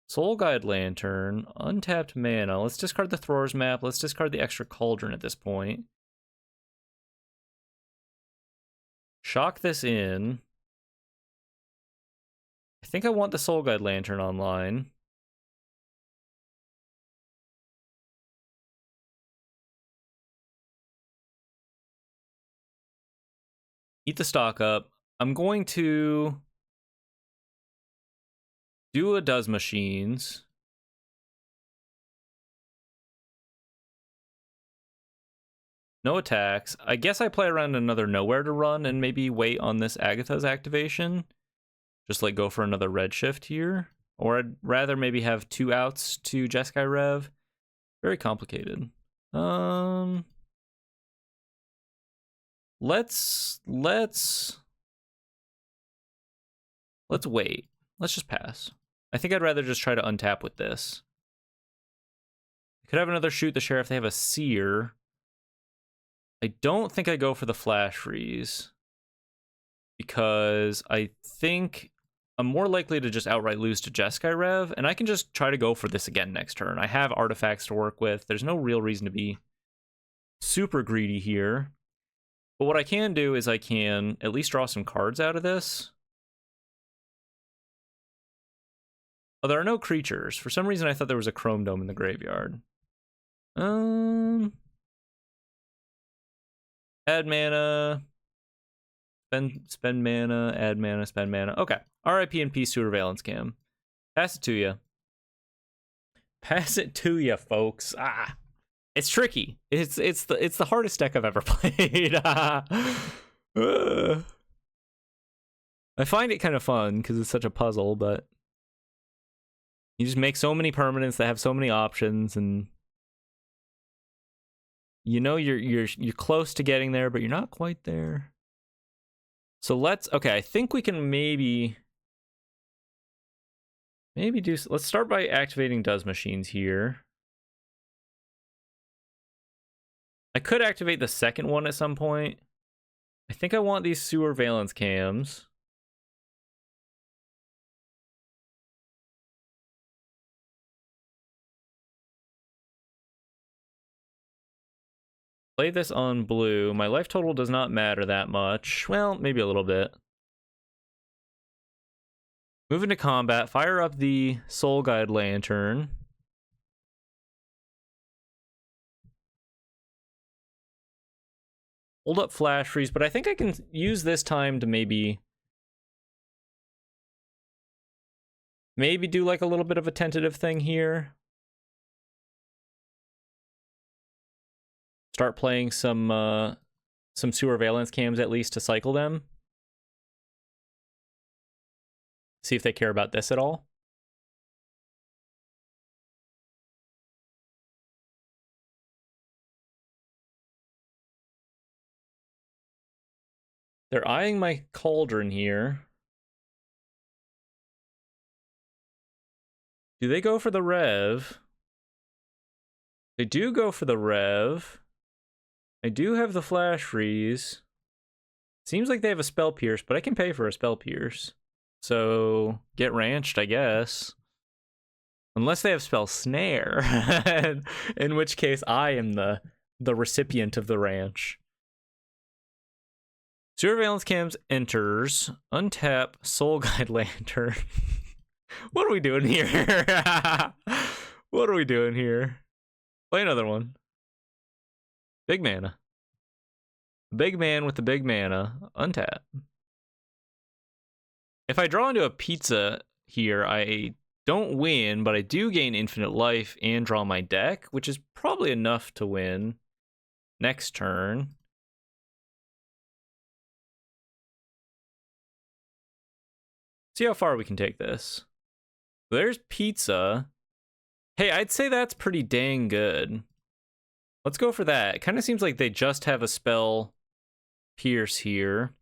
Soul Guide Lantern, untapped mana. Let's discard the Thrower's Map. Let's discard the extra Cauldron at this point. Shock this in. I think I want the Soul Guide Lantern online. Eat the stock up. I'm going to do a does machines. No attacks. I guess I play around another nowhere to run and maybe wait on this Agatha's activation. Just like go for another redshift here. Or I'd rather maybe have 2 outs to Jeskai Rev. Very complicated. Let's wait. Let's just pass. I think I'd rather just try to untap with this. I could have another shoot the sheriff. They have a seer. I don't think I go for the flash freeze because I think I'm more likely to just outright lose to Jeskai Rev, and I can just try to go for this again next turn. I have artifacts to work with. There's no real reason to be super greedy here. But what I can do is I can at least draw some cards out of this. Oh, there are no creatures. For some reason, I thought there was a Chrome Dome in the graveyard. Add mana. Spend mana. Add mana. Spend mana. Okay. RIP and Peace Sewer Valence Cam. Pass it to you. Pass it to you, folks. Ah. It's tricky. It's the hardest deck I've ever played. I find it kind of fun because it's such a puzzle, but you just make so many permanents that have so many options, and you know you're close to getting there, but you're not quite there. So let's I think we can maybe do. Let's start by activating does machines here. I could activate the second one at some point. I think I want these sewer valence cams. Play this on blue. My life total does not matter that much. Well, maybe a little bit. Move into combat. Fire up the Soul Guide Lantern. Hold up Flash Freeze, but I think I can use this time to maybe do like a little bit of a tentative thing here. Start playing some sewer valence cams at least to cycle them. See if they care about this at all. They're eyeing my cauldron here. Do they go for the Rev? They do go for the Rev. I do have the Flash Freeze. Seems like they have a Spell Pierce, but I can pay for a Spell Pierce. So, get ranched, I guess. Unless they have Spell Snare. In which case, I am the recipient of the ranch. Surveillance Cams enters. Untap Soul Guide Lantern. What are we doing here? What are we doing here? Play another one. Big mana. Big man with the big mana. Untap. If I draw into a pizza here, I don't win, but I do gain infinite life and draw my deck, which is probably enough to win next turn. See how far we can take this. There's pizza. Hey, I'd say that's pretty dang good. Let's go for that. It kind of seems like they just have a spell pierce here.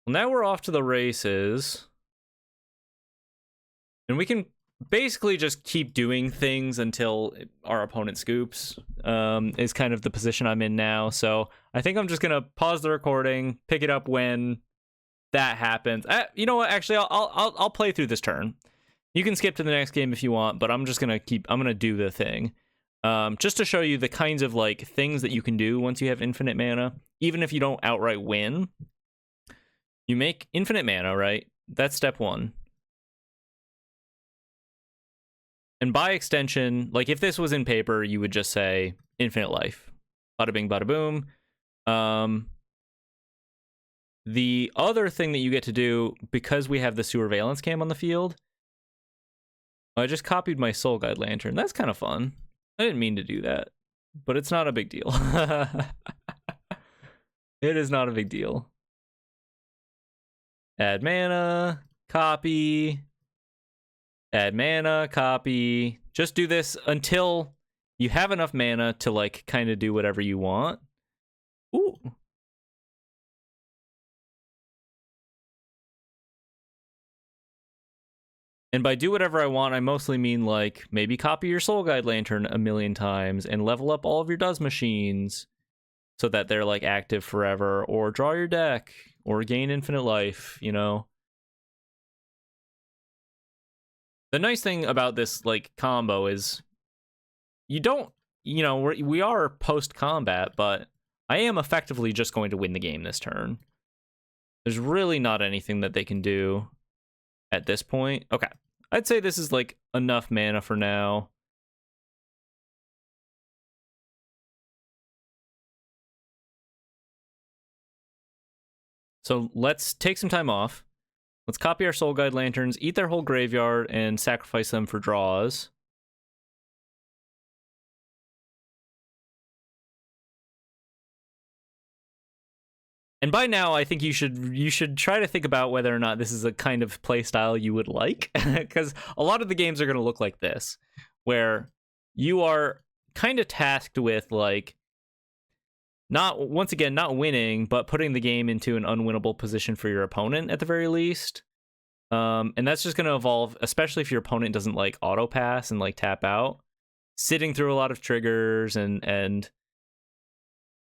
Well, now we're off to the races. And we can basically just keep doing things until our opponent scoops, is kind of the position I'm in now. So I think I'm just going to pause the recording, pick it up when that happens. You know what? Actually, I'll play through this turn. You can skip to the next game if you want, but I'm just going to I'm going to do the thing. Just to show you the kinds of like things that you can do once you have infinite mana, even if you don't outright win. You make infinite mana, right? That's step one. And by extension, like if this was in paper, you would just say infinite life. Bada bing, bada boom. The other thing that you get to do, because we have the sewer valence cam on the field, I just copied my Soul Guide Lantern. That's kind of fun. I didn't mean to do that, but it's not a big deal. It is not a big deal. Add mana, copy, add mana, copy. Just do this until you have enough mana to like kind of do whatever you want. Ooh. And by do whatever I want, I mostly mean like maybe copy your Soul Guide Lantern a million times and level up all of your Does machines so that they're like active forever, or draw your deck, or gain infinite life, you know. The nice thing about this like combo is you don't, you know, we are post combat, but I am effectively just going to win the game this turn. There's really not anything that they can do at this point. Okay. I'd say this is like enough mana for now. So let's take some time off. Let's copy our Soul Guide Lanterns, eat their whole graveyard, and sacrifice them for draws. And by now, I think you should try to think about whether or not this is a kind of play style you would like, because a lot of the games are going to look like this, where you are kind of tasked with like not winning, but putting the game into an unwinnable position for your opponent at the very least. And that's just going to evolve, especially if your opponent doesn't like auto pass and like tap out, sitting through a lot of triggers and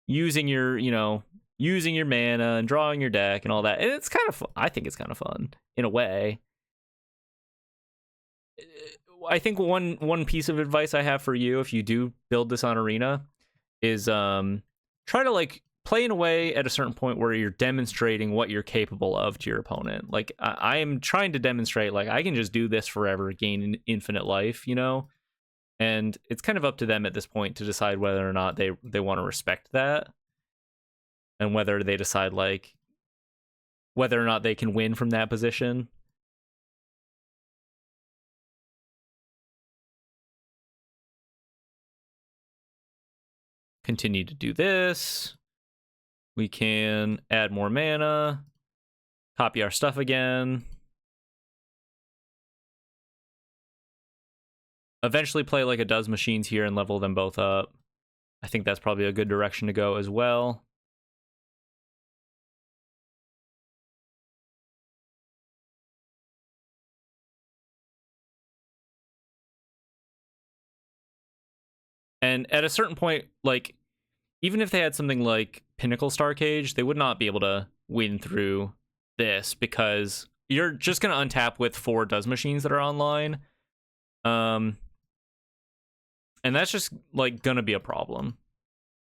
using your, you know, using your mana and drawing your deck and all that. And it's kind of fun. I think it's kind of fun in a way. I think one piece of advice I have for you if you do build this on Arena is try to like play in a way at a certain point where you're demonstrating what you're capable of to your opponent. Like I am trying to demonstrate like I can just do this forever, gain infinite life, you know? And it's kind of up to them at this point to decide whether or not they want to respect that. And whether they decide like whether or not they can win from that position. Continue to do this. We can add more mana. Copy our stuff again. Eventually play like a dozen machines here and level them both up. I think that's probably a good direction to go as well. And at a certain point, like, even if they had something like Pinnacle Star Cage, they would not be able to win through this because you're just going to untap with 4 Does machines that are online. And that's just, like, going to be a problem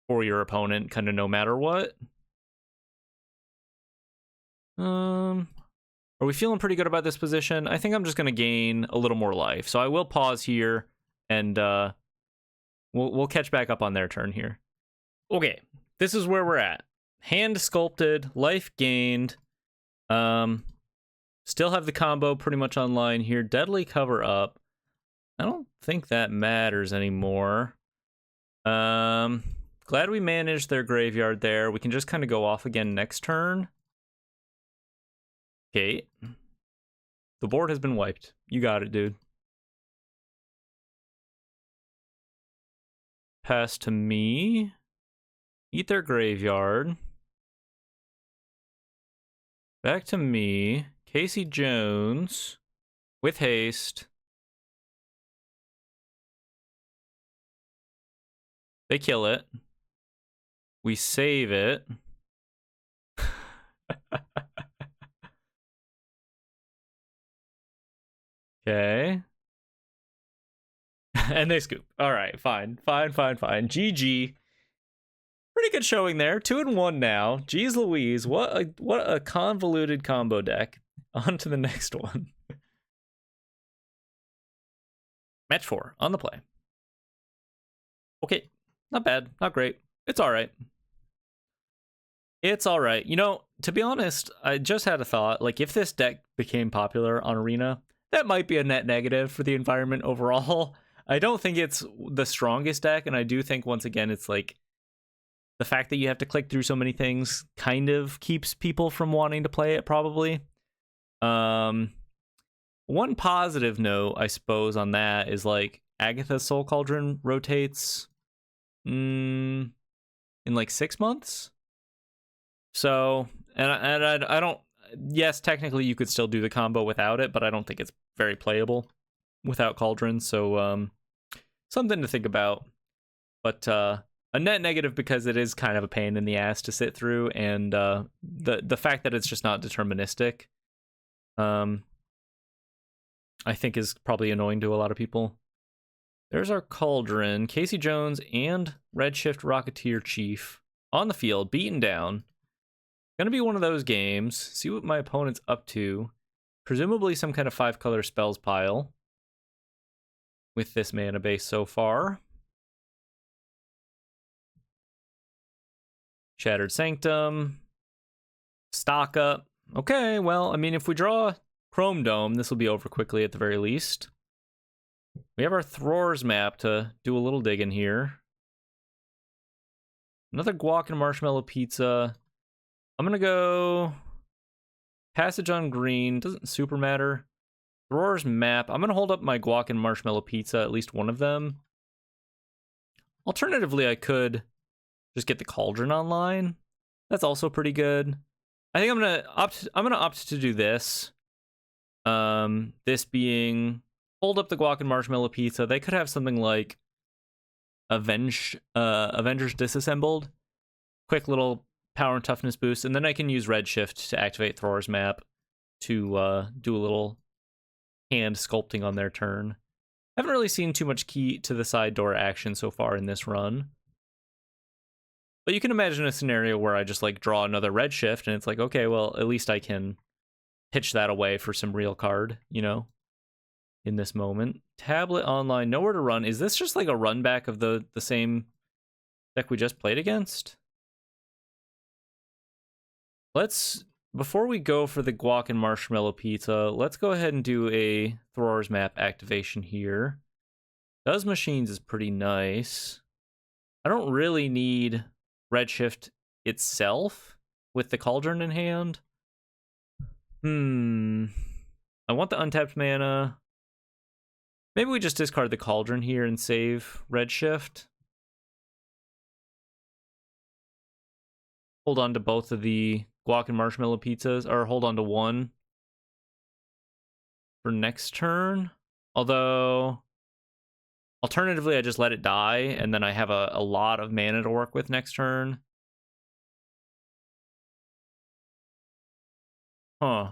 for your opponent, kind of no matter what. Are we feeling pretty good about this position? I think I'm just going to gain a little more life. So I will pause here and we'll catch back up on their turn here. Okay, this is where we're at. Hand sculpted, life gained. Still have the combo pretty much online here. Deadly cover up. I don't think that matters anymore. Glad we managed their graveyard there. We can just kind of go off again next turn. Okay. The board has been wiped. You got it, dude. Pass to me. Eat their graveyard. Back to me. Casey Jones. With haste. They kill it. We save it. Okay. And they scoop. All right, fine. GG. Pretty good showing there. 2-1 now. Jeez Louise, what a convoluted combo deck. On to the next one. Match 4 on the play. Okay, not bad, not great. It's all right. It's all right. You know, to be honest, I just had a thought. Like, if this deck became popular on Arena, that might be a net negative for the environment overall. I don't think it's the strongest deck, and I do think, once again, it's like the fact that you have to click through so many things kind of keeps people from wanting to play it, probably. One positive note, I suppose, on that is, like, Agatha's Soul Cauldron rotates in, like, 6 months? So, and I don't... Yes, technically you could still do the combo without it, but I don't think it's very playable without Cauldron, so something to think about. But a net negative because it is kind of a pain in the ass to sit through, and the fact that it's just not deterministic, I think is probably annoying to a lot of people. There's our Cauldron. Casey Jones and Redshift Rocketeer Chief on the field, beaten down. Gonna be one of those games. See what my opponent's up to. Presumably some kind of 5-color spells pile with this mana base so far. Shattered Sanctum. Stock up. Okay, well, I mean, if we draw Chrome Dome, this will be over quickly at the very least. We have our Thror's map to do a little digging here. Another guac and marshmallow pizza. I'm going to go Passage on green. Doesn't super matter. Thror's map. I'm going to hold up my guac and marshmallow pizza, at least one of them. Alternatively, I could just get the Cauldron online. That's also pretty good. I think I'm going to opt to do this. This being hold up the guac and marshmallow pizza. They could have something like Avengers Disassembled. Quick little power and toughness boost, and then I can use Redshift to activate Thrower's Map to do a little hand sculpting on their turn. I haven't really seen too much key to the side door action so far in this run. But you can imagine a scenario where I just like draw another Redshift and it's like, okay, well, at least I can pitch that away for some real card, you know, in this moment. Tablet online, nowhere to run. Is this just like a run back of the same deck we just played against? Let's, before we go for the guac and marshmallow pizza, let's go ahead and do a Thrower's Map activation here. Does Machines is pretty nice. I don't really need Redshift itself with the Cauldron in hand. I want the untapped mana. Maybe we just discard the Cauldron here and save Redshift. Hold on to both of the guac and marshmallow pizzas, or hold on to one for next turn. Although, alternatively, I just let it die, and then I have a lot of mana to work with next turn. Huh.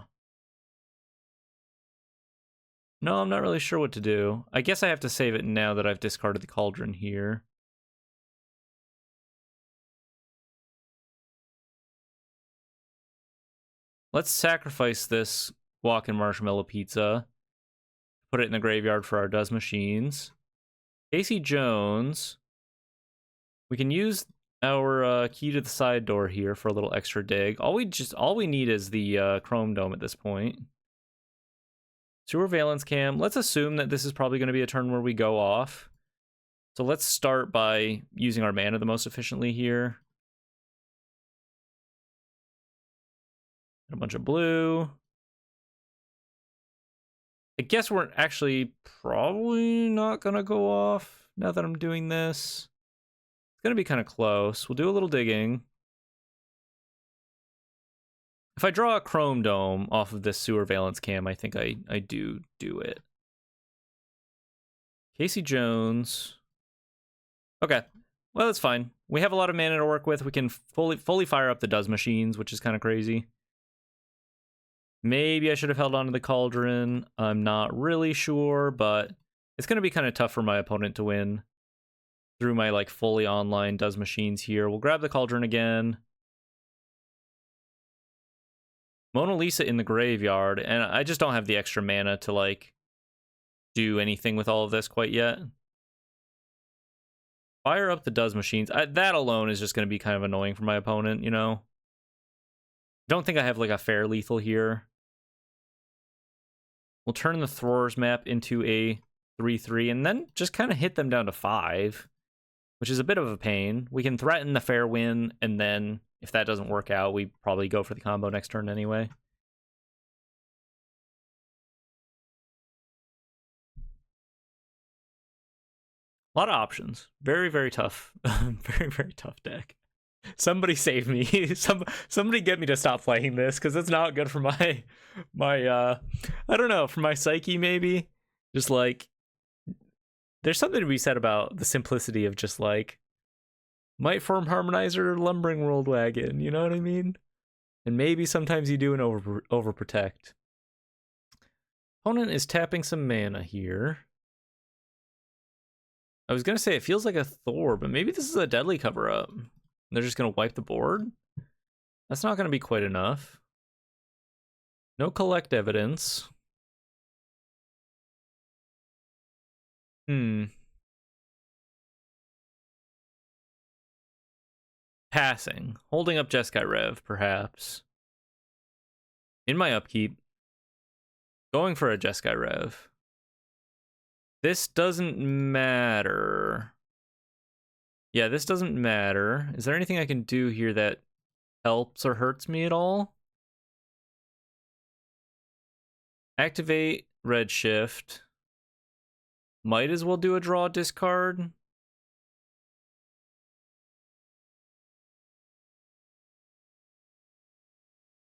No, I'm not really sure what to do. I guess I have to save it now that I've discarded the Cauldron here. Let's sacrifice this guac and marshmallow pizza. Put it in the graveyard for our Does Machines. Casey Jones. We can use our key to the side door here for a little extra dig. All we need is the Chrome Dome at this point. Sewer Valence Cam. Let's assume that this is probably going to be a turn where we go off. So let's start by using our mana the most efficiently here. A bunch of blue. I guess we're actually probably not going to go off now that I'm doing this. It's going to be kind of close. We'll do a little digging. If I draw a Chrome Dome off of this Sewer Valence Cam, I think I do it. Casey Jones. Okay. Well, that's fine. We have a lot of mana to work with. We can fully fire up the Does Machines, which is kind of crazy. Maybe I should have held on to the Cauldron. I'm not really sure, but it's going to be kind of tough for my opponent to win through my like fully online Does Machines here. We'll grab the Cauldron again. Mona Lisa in the graveyard, and I just don't have the extra mana to like do anything with all of this quite yet. Fire up the Does Machines. That alone is just going to be kind of annoying for my opponent, you know? Don't think I have like a fair lethal here. We'll turn the Thrower's Map into a 3/3 and then just kind of hit them down to 5, which is a bit of a pain. We can threaten the fair win, and then if that doesn't work out, we probably go for the combo next turn anyway. A lot of options. Very, very tough. Very, very tough deck. Somebody save me. Somebody get me to stop playing this, because it's not good for my I don't know, for my psyche maybe. Just like, there's something to be said about the simplicity of just like Might Form Harmonizer, Lumbering World Wagon, you know what I mean? And maybe sometimes you do an overprotect. Opponent is tapping some mana here. I was gonna say it feels like a Thor, but maybe this is a Deadly Cover-Up. They're just gonna wipe the board? That's not gonna be quite enough. No Collect Evidence. Passing. Holding up Jeskai Rev, perhaps. In my upkeep. Going for a Jeskai Rev. This doesn't matter. Yeah, this doesn't matter. Is there anything I can do here that helps or hurts me at all? Activate Redshift. Might as well do a draw discard.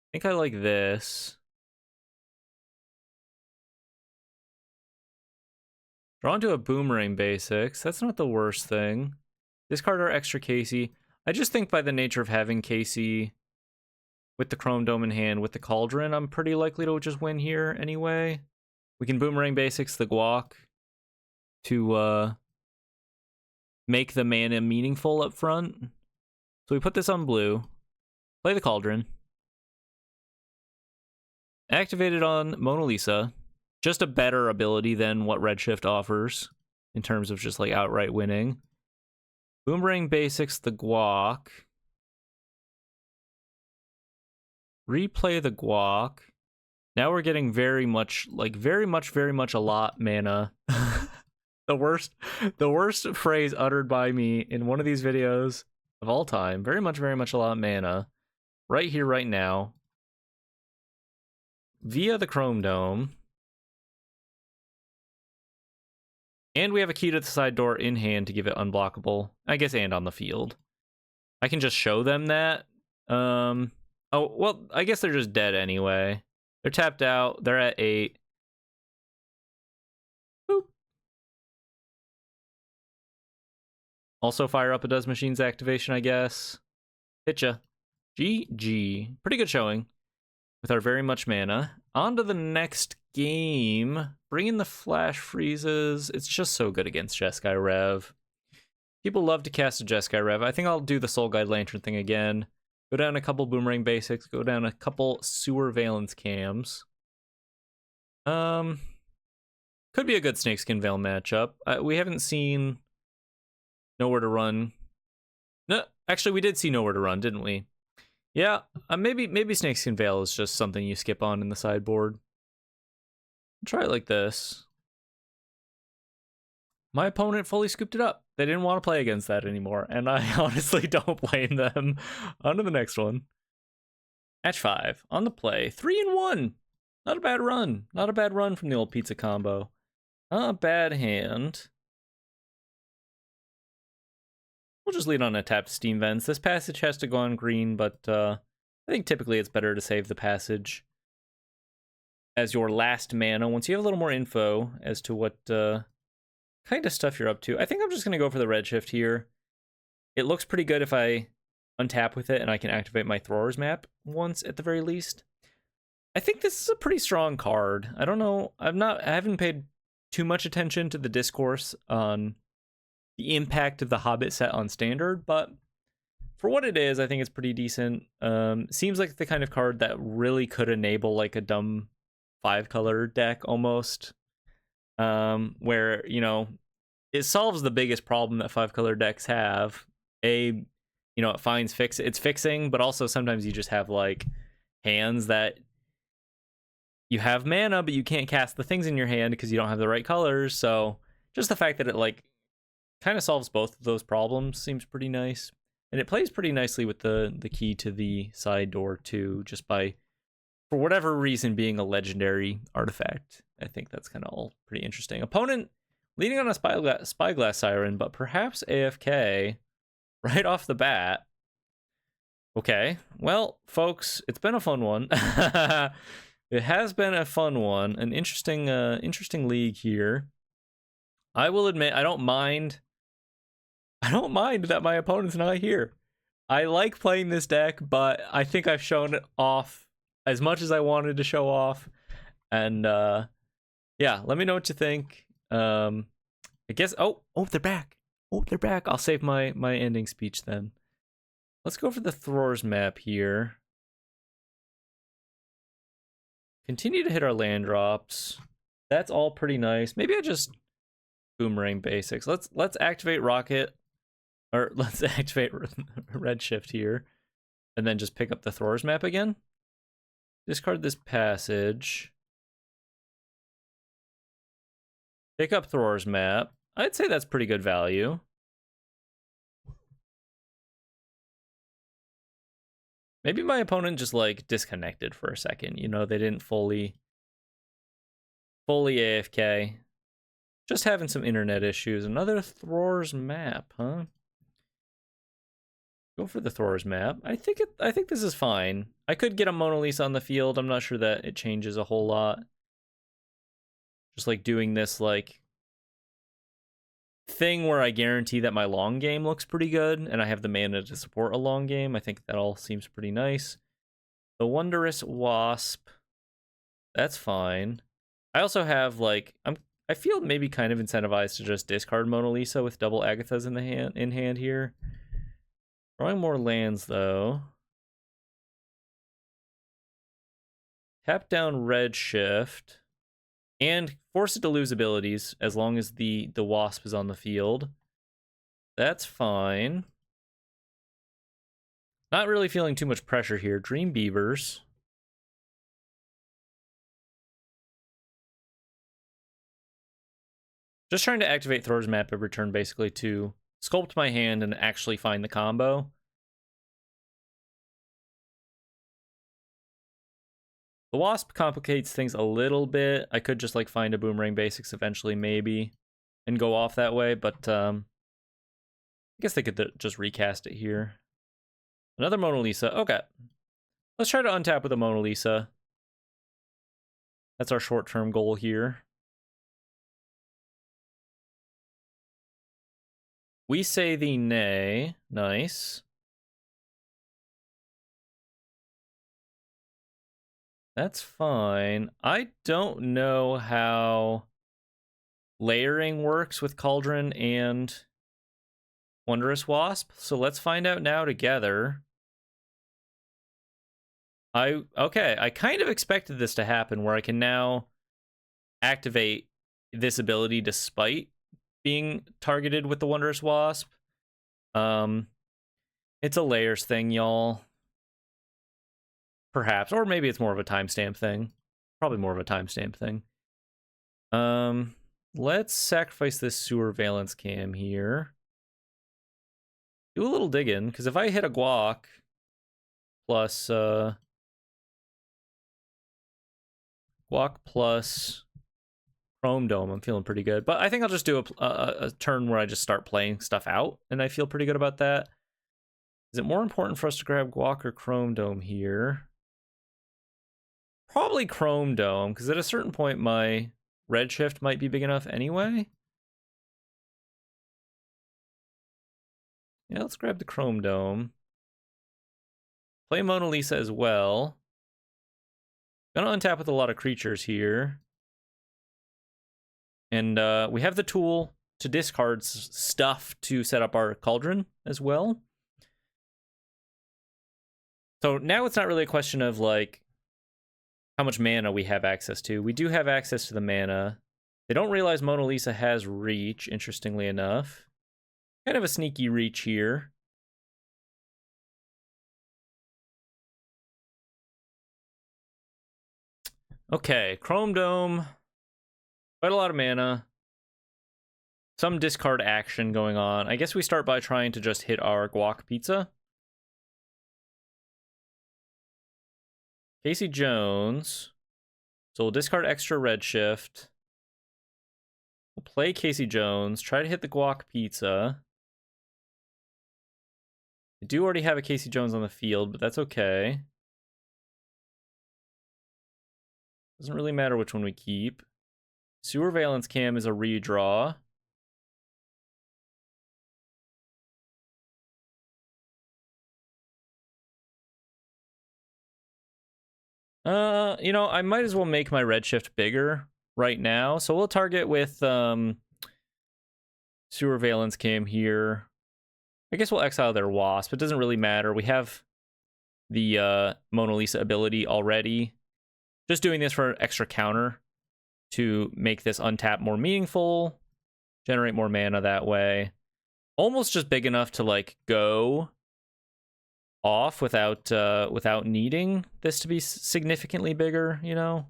I think I like this. Draw into a Boomerang Basics. That's not the worst thing. Discard our extra Casey. I just think by the nature of having Casey with the Chrome Dome in hand, with the Cauldron, I'm pretty likely to just win here anyway. We can Boomerang Basics the Guac to make the mana meaningful up front. So we put this on blue, play the Cauldron, activate it on Mona Lisa. Just a better ability than what Redshift offers in terms of just like outright winning. Boomerang Basics the Guac. Replay the Guac. Now we're getting very much a lot mana. The worst phrase uttered by me in one of these videos of all time. Very much a lot of mana. Right here, right now. Via the Chrome Dome. And we have a key to the side door in hand to give it unblockable. I guess and on the field. I can just show them that. Oh, well, I guess they're just dead anyway. They're tapped out. They're at 8. Boop. Also fire up a Does Machines activation, I guess. Hitcha. GG. Pretty good showing with our very much mana. On to the next game. Bring in the Flash Freezes. It's just so good against Jeskai Rev. People love to cast a Jeskai Rev. I think I'll do the Soul Guide Lantern thing again. Go down a couple Boomerang Basics. Go down a couple Sewer Valence Cams. Could be a good Snakeskin Veil matchup. We haven't seen Nowhere to Run. No, actually, we did see Nowhere to Run, didn't we? Yeah, maybe Snakeskin Veil is just something you skip on in the sideboard. Try it like this. My opponent fully scooped it up. They didn't want to play against that anymore, and I honestly don't blame them. On to the next one. Match 5. On the play. 3-1. Not a bad run. Not a bad run from the old pizza combo. Not a bad hand. We'll just lead on a tapped Steam Vents. This passage has to go on green, but I think typically it's better to save the passage as your last mana once you have a little more info as to what kind of stuff you're up to. I think I'm just going to go for the Redshift here. It looks pretty good if I untap with it and I can activate my Thrower's Map once at the very least. I think this is a pretty strong card. I don't know. I haven't paid too much attention to the discourse on the impact of the Hobbit set on Standard, but for what it is, I think it's pretty decent. Seems like the kind of card that really could enable like a dumb 5-color deck almost. Where, you know, it solves the biggest problem that 5-color decks have. You know, it's fixing, but also sometimes you just have like hands that you have mana, but you can't cast the things in your hand because you don't have the right colors. So just the fact that it like kind of solves both of those problems seems pretty nice. And it plays pretty nicely with the key to the side door too, just by, for whatever reason, being a legendary artifact. I think that's kind of all pretty interesting. Opponent leading on a Spyglass Siren, but perhaps AFK right off the bat. Okay, well, folks, it's been a fun one. It has been a fun one, an interesting league here. I will admit, I don't mind that my opponent's not here. I like playing this deck, but I think I've shown it off as much as I wanted to show off. And yeah, let me know what you think. I guess oh, they're back. Oh, they're back. I'll save my ending speech then. Let's go for the Thrower's Map here. Continue to hit our land drops. That's all pretty nice. Maybe I just Boomerang Basics. Let's activate Rocket, or let's activate Redshift here, and then just pick up the Thrower's Map again. Discard this passage. Pick up Thrower's Map. I'd say that's pretty good value. Maybe my opponent just like disconnected for a second. You know, they didn't fully AFK. Just having some internet issues. Another Thrower's Map, huh? Go for the Thrower's Map. I think this is fine. I could get a Mona Lisa on the field. I'm not sure that it changes a whole lot. Just like doing this like thing where I guarantee that my long game looks pretty good, and I have the mana to support a long game. I think that all seems pretty nice. The Wondrous Wasp, that's fine. I also have like I feel maybe kind of incentivized to just discard Mona Lisa with double Agathas in hand here. Drawing more lands though. Tap down Redshift. And force it to lose abilities as long as the Wasp is on the field. That's fine. Not really feeling too much pressure here. Dream Beavers. Just trying to activate Thor's Map every turn, basically, to sculpt my hand and actually find the combo. The Wasp complicates things a little bit. I could just like find a Boomerang Basics eventually, maybe, and go off that way, but I guess they could just recast it here. Another Mona Lisa. Okay. Let's try to untap with a Mona Lisa. That's our short-term goal here. We say the nay. Nice. That's fine. I don't know how layering works with Cauldron and Wondrous Wasp, so let's find out now together. Okay, I kind of expected this to happen, where I can now activate this ability despite being targeted with the Wondrous Wasp. It's a layers thing, y'all. Perhaps, or maybe it's more of a timestamp thing. Probably more of a timestamp thing. Let's sacrifice this Sewer Valence Cam here. Do a little digging, because if I hit a Guac plus Chrome Dome, I'm feeling pretty good. But I think I'll just do a turn where I just start playing stuff out, and I feel pretty good about that. Is it more important for us to grab Guac or Chrome Dome here? Probably Chrome Dome, because at a certain point my Redshift might be big enough anyway. Yeah, let's grab the Chrome Dome. Play Mona Lisa as well. Gonna untap with a lot of creatures here. And we have the tool to discard stuff to set up our Cauldron as well. So now it's not really a question of like how much mana we have access to. We do have access to the mana. They don't realize Mona Lisa has reach, interestingly enough. Kind of a sneaky reach here. Okay, Chrome Dome. Quite a lot of mana. Some discard action going on. I guess we start by trying to just hit our Guac Pizza. Casey Jones. So we'll discard extra Redshift. We'll play Casey Jones. Try to hit the Guac Pizza. I do already have a Casey Jones on the field, but that's okay. Doesn't really matter which one we keep. Sewer Valence Cam is a redraw. You know, I might as well make my Redshift bigger right now. So we'll target with Sewer Valence Cam here. I guess we'll exile their Wasp. It doesn't really matter. We have the Mona Lisa ability already. Just doing this for extra counter to make this untap more meaningful, generate more mana that way. Almost just big enough to like go off without needing this to be significantly bigger, you know?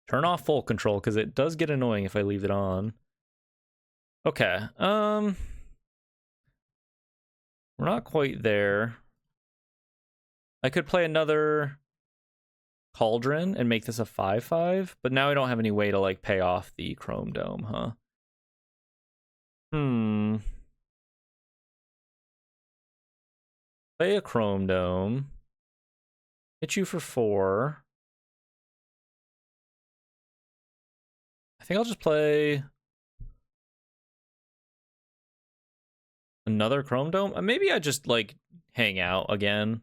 Turn off full control, because it does get annoying if I leave it on. Okay, we're not quite there. I could play another Cauldron and make this a 5/5, but now I don't have any way to like pay off the Chrome Dome, huh? Play a Chrome Dome. Hit you for 4. think I'll just play another Chrome Dome. Maybe I just like hang out again.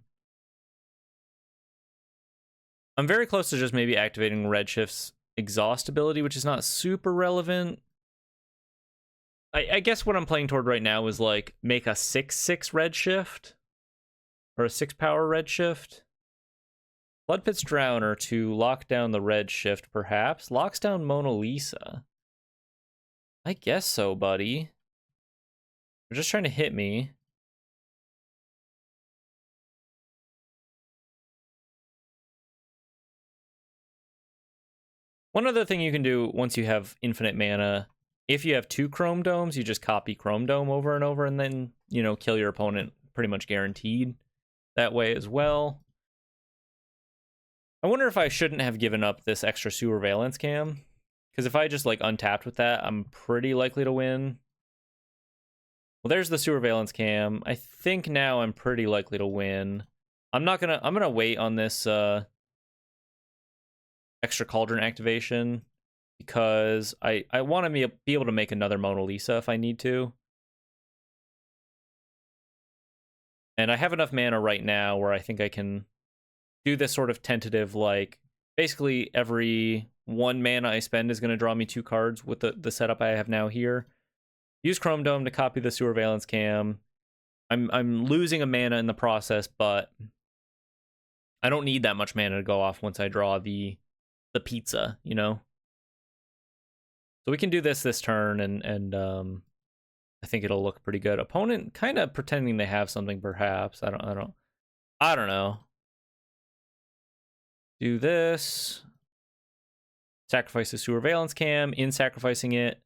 I'm very close to just maybe activating Redshift's exhaust ability, which is not super relevant. I guess what I'm playing toward right now is like make a 6/6 Redshift or a 6 power Redshift. Bloodpit's Drowner to lock down the Redshift, perhaps. Locks down Mona Lisa. I guess so, buddy. They're just trying to hit me. One other thing you can do once you have infinite mana, if you have 2 Chrome Domes, you just copy Chrome Dome over and over and then, you know, kill your opponent pretty much guaranteed that way as well. I wonder if I shouldn't have given up this extra Sewer Valence Cam, because if I just like untapped with that, I'm pretty likely to win. Well, there's the Sewer Valence Cam. I think now I'm pretty likely to win. I'm gonna wait on this extra Cauldron activation because I want to be able to make another Mona Lisa if I need to. And I have enough mana right now where I think I can do this sort of tentative, like, basically every 1 mana I spend is going to draw me 2 cards with the setup I have now here. Use Chrome Dome to copy the Sewer Valence Cam. I'm losing a mana in the process, but I don't need that much mana to go off once I draw the pizza, you know? So we can do this turn, and I think it'll look pretty good. Opponent kind of pretending they have something, perhaps. I don't know. Do this. Sacrifice the Sewer Valence Cam. In sacrificing it,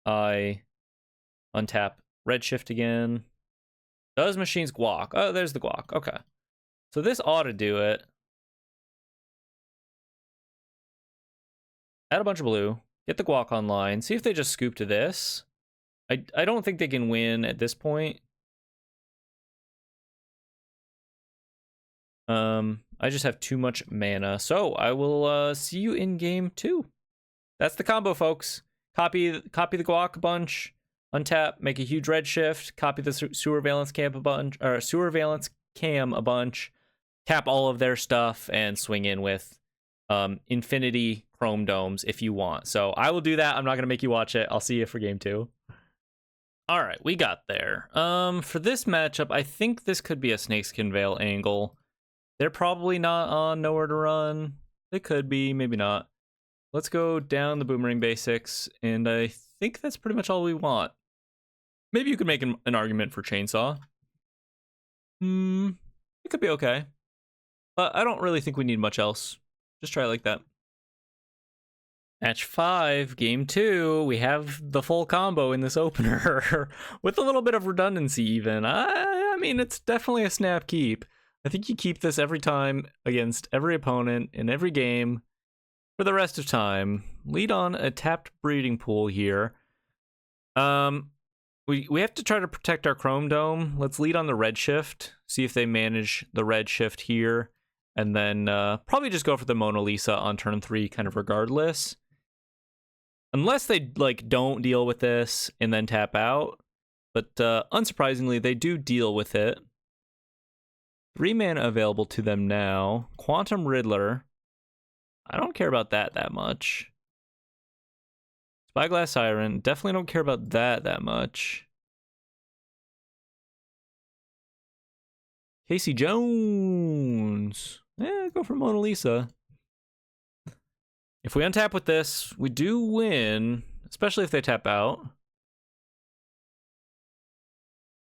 I untap Redshift again. Does Machines guac? Oh, there's the guac. Okay. So this ought to do it. Add a bunch of blue. Get the guac online. See if they just scoop to this. I don't think they can win at this point. I just have too much mana. So I will see you in game 2. That's the combo, folks. Copy the guac a bunch. Untap, make a huge Redshift. Copy the Sewer Valence Cam a bunch, or Sewer Valence Cam a bunch. Tap all of their stuff and swing in with Infinity Chrome Domes if you want. So I will do that. I'm not gonna make you watch it. I'll see you for game 2. All right, we got there. For this matchup, I think this could be a Snakeskin Veil angle. They're probably not on Nowhere to Run. They could be, maybe not. Let's go down the Boomerang basics, and I think that's pretty much all we want. Maybe you could make an argument for Chainsaw. It could be okay. But I don't really think we need much else. Just try it like that. Match 5, game 2. We have the full combo in this opener with a little bit of redundancy even. I mean, it's definitely a snap keep. I think you keep this every time against every opponent in every game for the rest of time. Lead on a tapped Breeding Pool here. We have to try to protect our Chrome Dome. Let's lead on the Redshift. See if they manage the Redshift here. And then probably just go for the Mona Lisa on turn 3 kind of regardless. Unless they like don't deal with this and then tap out. But unsurprisingly, they do deal with it. 3 mana available to them now. Quantum Riddler. I don't care about that much. Spyglass Siren. Definitely don't care about that much. Casey Jones. Yeah, go for Mona Lisa. If we untap with this, we do win, especially if they tap out.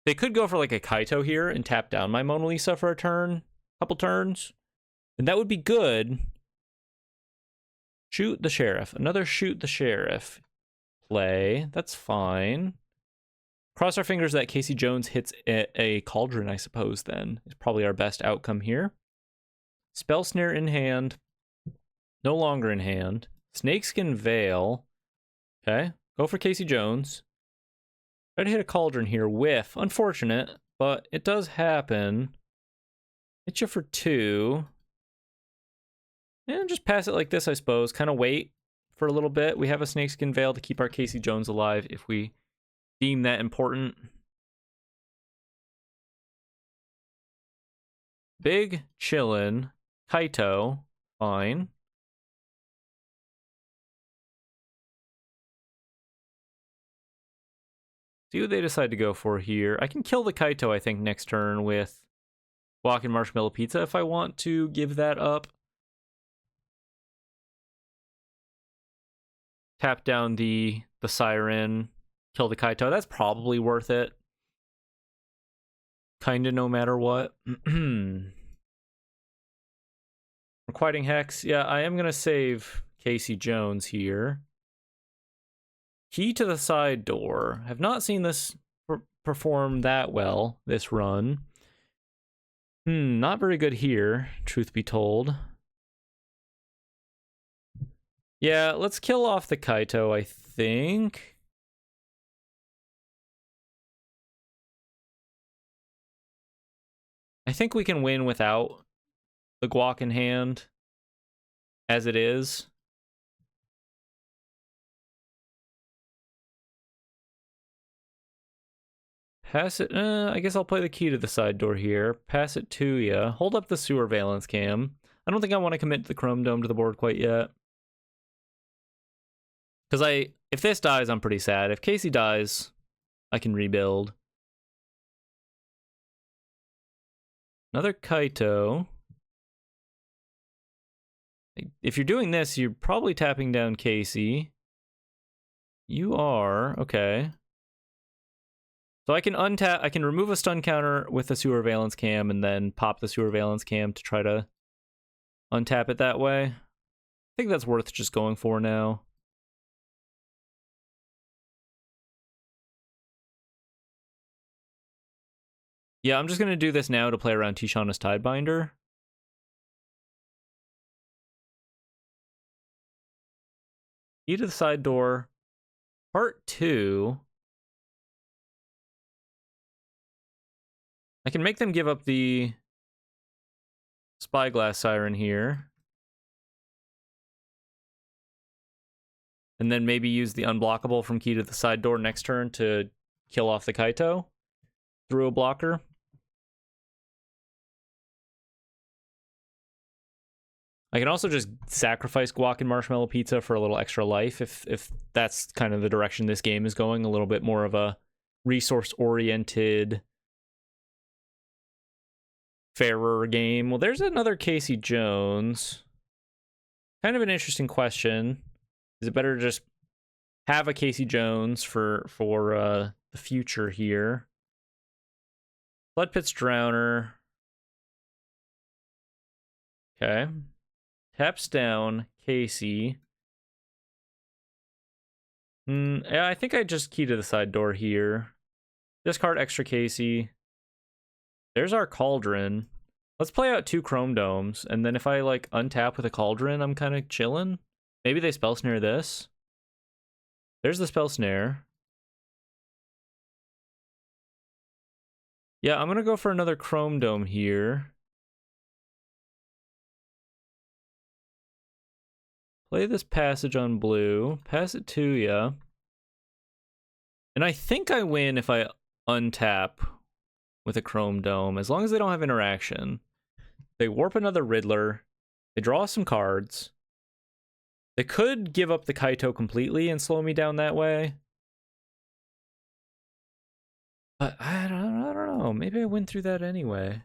They could go for like a Kaito here and tap down my Mona Lisa for a couple turns. And that would be good. Shoot the Sheriff. Another Shoot the Sheriff play. That's fine. Cross our fingers that Casey Jones hits a Cauldron, I suppose, then. Is probably our best outcome here. Spell Snare in hand. No longer in hand. Snakeskin Veil. Okay. Go for Casey Jones. Try to hit a Cauldron here. Whiff. Unfortunate, but it does happen. Hit you for 2. And just pass it like this, I suppose. Kind of wait for a little bit. We have a Snakeskin Veil to keep our Casey Jones alive if we deem that important. Big chillin'. Kaito. Fine. See what they decide to go for here. I can kill the Kaito, I think, next turn with Guac and Marshmallow Pizza if I want to give that up. Tap down the Siren, kill the Kaito. That's probably worth it. Kinda no matter what. Requiting Hex. Yeah, I am gonna save Casey Jones here. Key to the side door. Have not seen this perform that well this run. Not very good here, truth be told. Yeah, let's kill off the Kaito, I think. I think we can win without the Guac in hand, as it is. Pass it. I guess I'll play the key to the side door here. Pass it to ya. Hold up the sewer valence cam. I don't think I want to commit the Chrome Dome to the board quite yet. Because if this dies, I'm pretty sad. If Casey dies, I can rebuild. Another Kaito. If you're doing this, you're probably tapping down Casey. You are. Okay. So I can untap, I can remove a stun counter with the sewer valence cam and then pop the sewer valence cam to try to untap it that way. I think that's worth just going for now. Yeah, I'm just going to do this now to play around Tishana's Tidebinder. Key to the side door. Part 2. I can make them give up the Spyglass Siren here. And then maybe use the unblockable from key to the side door next turn to kill off the Kaito through a blocker. I can also just sacrifice Guac and Marshmallow Pizza for a little extra life if that's kind of the direction this game is going, a little bit more of a resource-oriented, fairer game. Well, there's another Casey Jones. Kind of an interesting question. Is it better to just have a Casey Jones for the future here? Blood Pit's Drowner. Okay. Taps down Casey. Yeah, I think I just key to the side door here. Discard extra Casey. There's our Cauldron. Let's play out 2 Chrome Domes, and then if I like untap with a Cauldron, I'm kind of chilling. Maybe they Spell Snare this. There's the Spell Snare. Yeah, I'm gonna go for another Chrome Dome here. Play this Passage on blue. Pass it to ya. And I think I win if I untap with a Chrome Dome, as long as they don't have interaction. They warp another Riddler. They draw some cards. They could give up the Kaito completely and slow me down that way. But I don't know. Maybe I win through that anyway.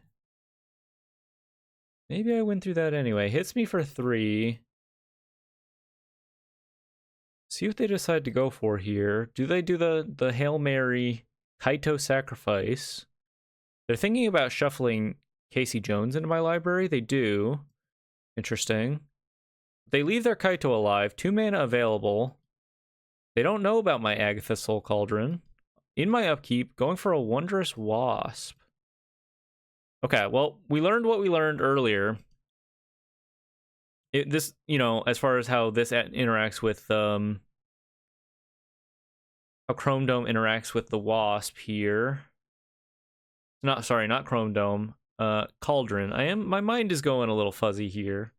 Hits me for 3. See what they decide to go for here. Do they do the Hail Mary Kaito sacrifice? They're thinking about shuffling Casey Jones into my library. They do. Interesting. They leave their Kaito alive. 2 mana available. They don't know about my Agatha Soul Cauldron. In my upkeep, going for a Wondrous Wasp. Okay, well, we learned what we learned earlier. This, you know, as far as how this interacts with, how Chrome Dome interacts with the Wasp here. Not Chrome Dome. Cauldron. My mind is going a little fuzzy here.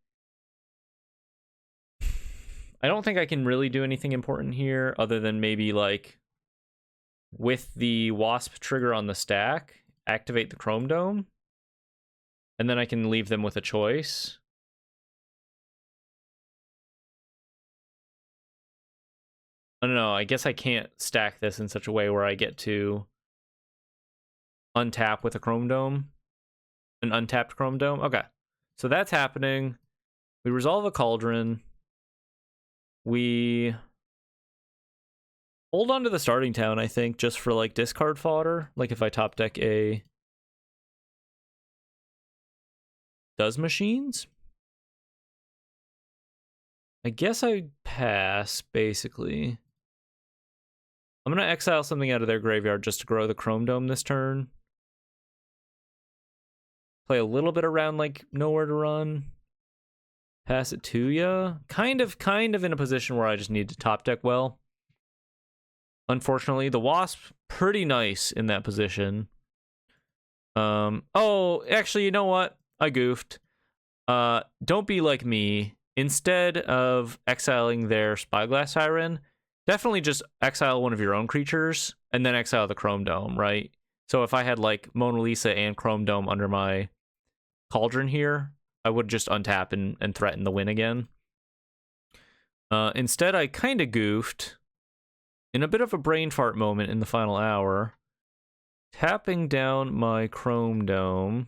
I don't think I can really do anything important here other than maybe like with the Wasp trigger on the stack, activate the Chrome Dome, and then I can leave them with a choice. I don't know, I guess I can't stack this in such a way where I get to untap with a Chrome Dome, an untapped Chrome Dome. Okay, so that's happening. We resolve a Cauldron. We hold on to the starting town, I think, just for like discard fodder. Like if I top deck a Does Machines? I guess I pass, basically. I'm going to exile something out of their graveyard just to grow the Chrome Dome this turn. Play a little bit around like Nowhere to Run. Pass it to ya. Kind of in a position where I just need to top deck well. Unfortunately, the Wasp, pretty nice in that position. Oh, actually, you know what? I goofed. Don't be like me. Instead of exiling their Spyglass Siren, definitely just exile one of your own creatures and then exile the Chrome Dome, right? So if I had like Mona Lisa and Chrome Dome under my Cauldron here, I would just untap and threaten the win again. Instead, I kind of goofed in a bit of a brain fart moment in the final hour, tapping down my Chrome Dome.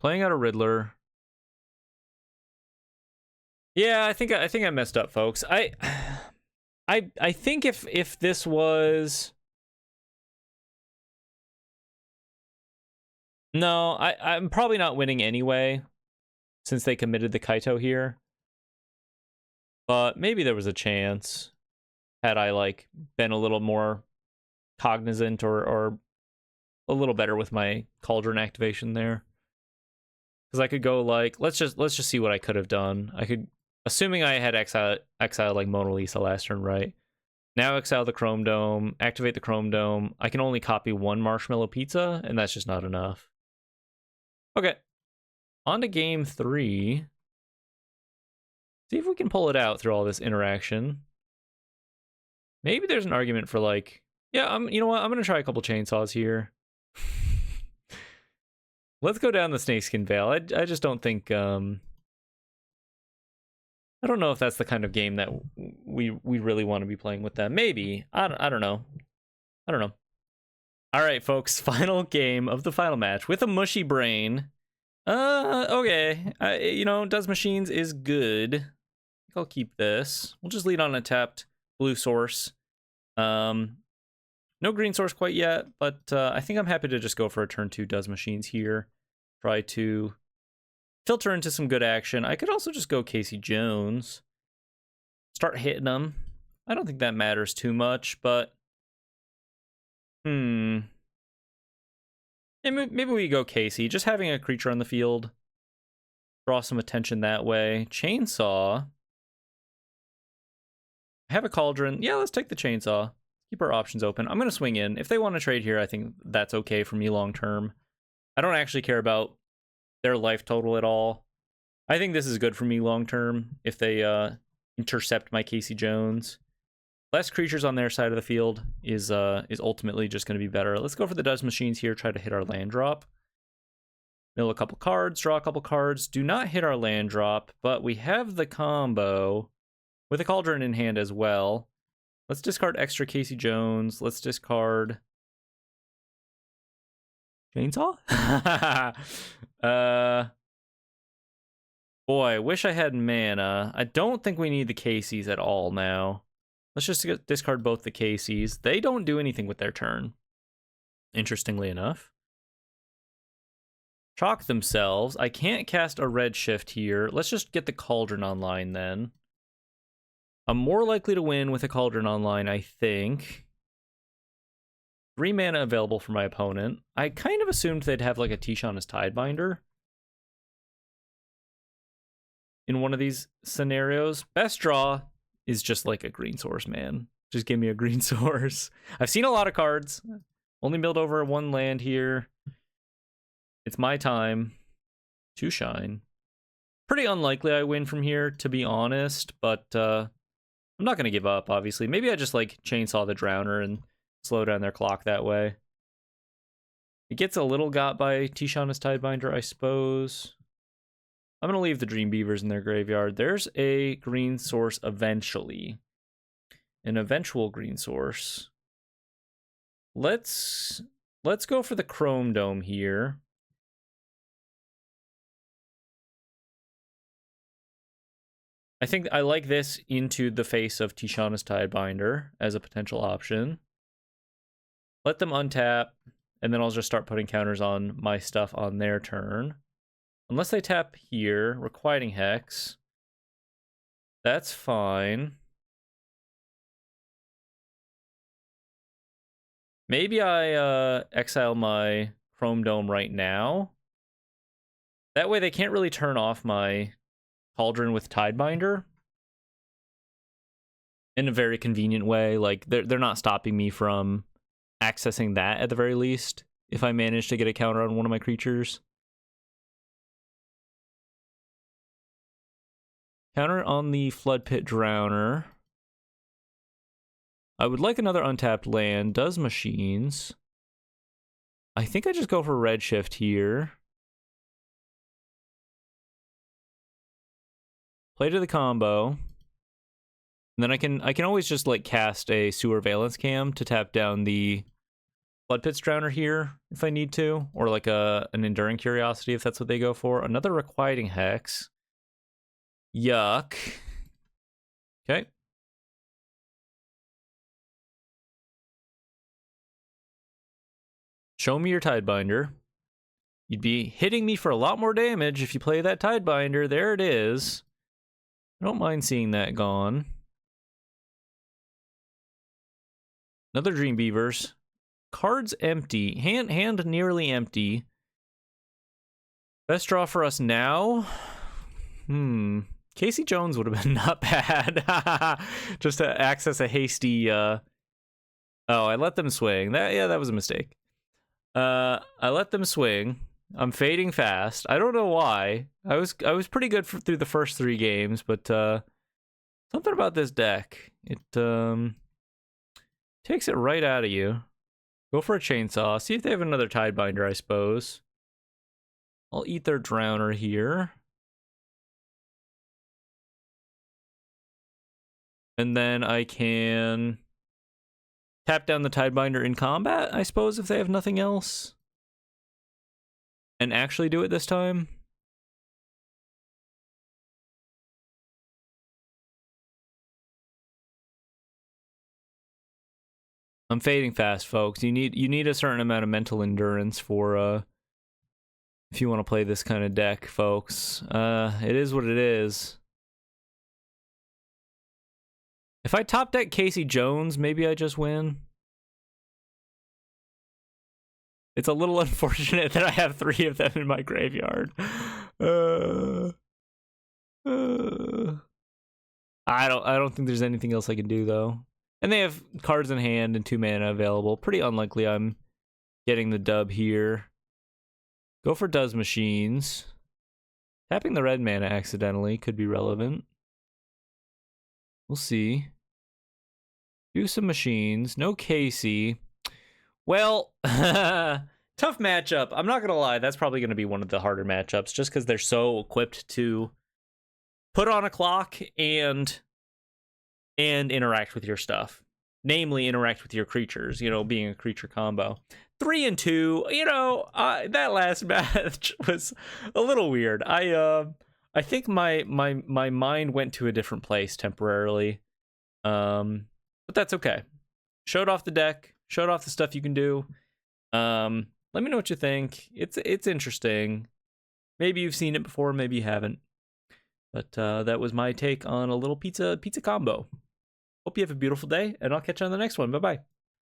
Playing out a Riddler. Yeah, I think I messed up, folks. I think if this was no, I'm probably not winning anyway, since they committed the Kaito here. But maybe there was a chance had I like been a little more cognizant or a little better with my Cauldron activation there. Because I could go like let's just see what I could have done. I could, assuming I had exiled like Mona Lisa last turn, right? Now exile the Chrome Dome, activate the Chrome Dome. I can only copy one Marshmallow Pizza, and that's just not enough. Okay, on to game 3. See if we can pull it out through all this interaction. Maybe there's an argument for like, yeah, you know what? I'm gonna try a couple chainsaws here. Let's go down the Snakeskin Veil. I just don't think I don't know if that's the kind of game that we really want to be playing with them. Maybe. I don't know. I don't know. All right, folks. Final game of the final match with a mushy brain. Okay. You know, Does Machines is good. I think I'll keep this. We'll just lead on a tapped blue source. No green source quite yet, but I think I'm happy to just go for a turn 2 Does Machines here. Try to filter into some good action. I could also just go Casey Jones. Start hitting them. I don't think that matters too much, but maybe we go Casey. Just having a creature on the field. Draw some attention that way. Chainsaw. I have a Cauldron. Yeah, let's take the Chainsaw. Keep our options open. I'm going to swing in. If they want to trade here, I think that's okay for me long term. I don't actually care about their life total at all. I think this is good for me long term if they intercept my Casey Jones. Less creatures on their side of the field is ultimately just going to be better. Let's go for the Does Machines here, try to hit our land drop. Mill a couple cards, draw a couple cards. Do not hit our land drop, but we have the combo with a Cauldron in hand as well. Let's discard extra Casey Jones. Let's discard Chainsaw? Boy, I wish I had mana. I don't think we need the Caseys at all now. Let's just discard both the Caseys. They don't do anything with their turn, interestingly enough. Chalk themselves. I can't cast a Redshift here. Let's just get the Cauldron online then. I'm more likely to win with a Cauldron online, I think. 3 mana available for my opponent. I kind of assumed they'd have like a Tishana's Tidebinder in one of these scenarios. Best draw is just like a green source, man. Just give me a green source. I've seen a lot of cards. Only milled over 1 land here. It's my time to shine. Pretty unlikely I win from here, to be honest, but I'm not going to give up, obviously. Maybe I just, like, chainsaw the Drowner and slow down their clock that way. It gets a little got by Tishana's Tidebinder, I suppose. I'm going to leave the Dream Beavers in their graveyard. There's a green source eventually. An eventual green source. Let's go for the Chrome Dome here. I think I like this into the face of Tishana's Tidebinder as a potential option. Let them untap, and then I'll just start putting counters on my stuff on their turn. Unless they tap here, Requiting Hex. That's fine. Maybe I exile my Chrome Dome right now. That way they can't really turn off my Cauldron with Tidebinder in a very convenient way. Like, they're not stopping me from accessing that at the very least, if I manage to get a counter on one of my creatures. Counter on the Flood Pit Drowner. I would like another untapped land. Does machines. I think I just go for Redshift here. Play to the combo. And then I can always just, like, cast a Sewer Valence Cam to tap down the Flood Pits Drowner here if I need to, or like an Enduring Curiosity if that's what they go for. Another Requiting Hex. Yuck. Okay. Show me your Tidebinder. You'd be hitting me for a lot more damage if you play that Tidebinder. There it is. I don't mind seeing that gone. Another Dream Beavers. Cards empty. Hand nearly empty. Best draw for us now? Casey Jones would have been not bad. Just to access a hasty... Oh, I let them swing. That was a mistake. I let them swing. I'm fading fast. I don't know why. I was pretty good through the first 3 games, but something about this deck. It takes it right out of you. Go for a chainsaw. See if they have another Tidebinder, I suppose. I'll eat their Drowner here. And then I can tap down the Tidebinder in combat, I suppose, if they have nothing else. And actually do it this time. I'm fading fast, folks. You need a certain amount of mental endurance for if you want to play this kind of deck, folks. It is what it is. If I top deck Casey Jones, maybe I just win. It's a little unfortunate that I have 3 of them in my graveyard. I don't think there's anything else I can do though. And they have cards in hand and 2 mana available. Pretty unlikely I'm getting the dub here. Go for Does Machines. Tapping the red mana accidentally could be relevant. We'll see. Do some machines. No Casey. Well, tough matchup. I'm not going to lie. That's probably going to be one of the harder matchups just because they're so equipped to put on a clock and interact with your stuff. Namely, interact with your creatures, you know, being a creature combo. 3 and 2, you know, that last match was a little weird. I think my mind went to a different place temporarily. But that's okay. Showed off the deck, showed off the stuff you can do. Let me know what you think. It's interesting. Maybe you've seen it before, maybe you haven't. But that was my take on a little pizza combo. Hope you have a beautiful day, and I'll catch you on the next one. Bye-bye.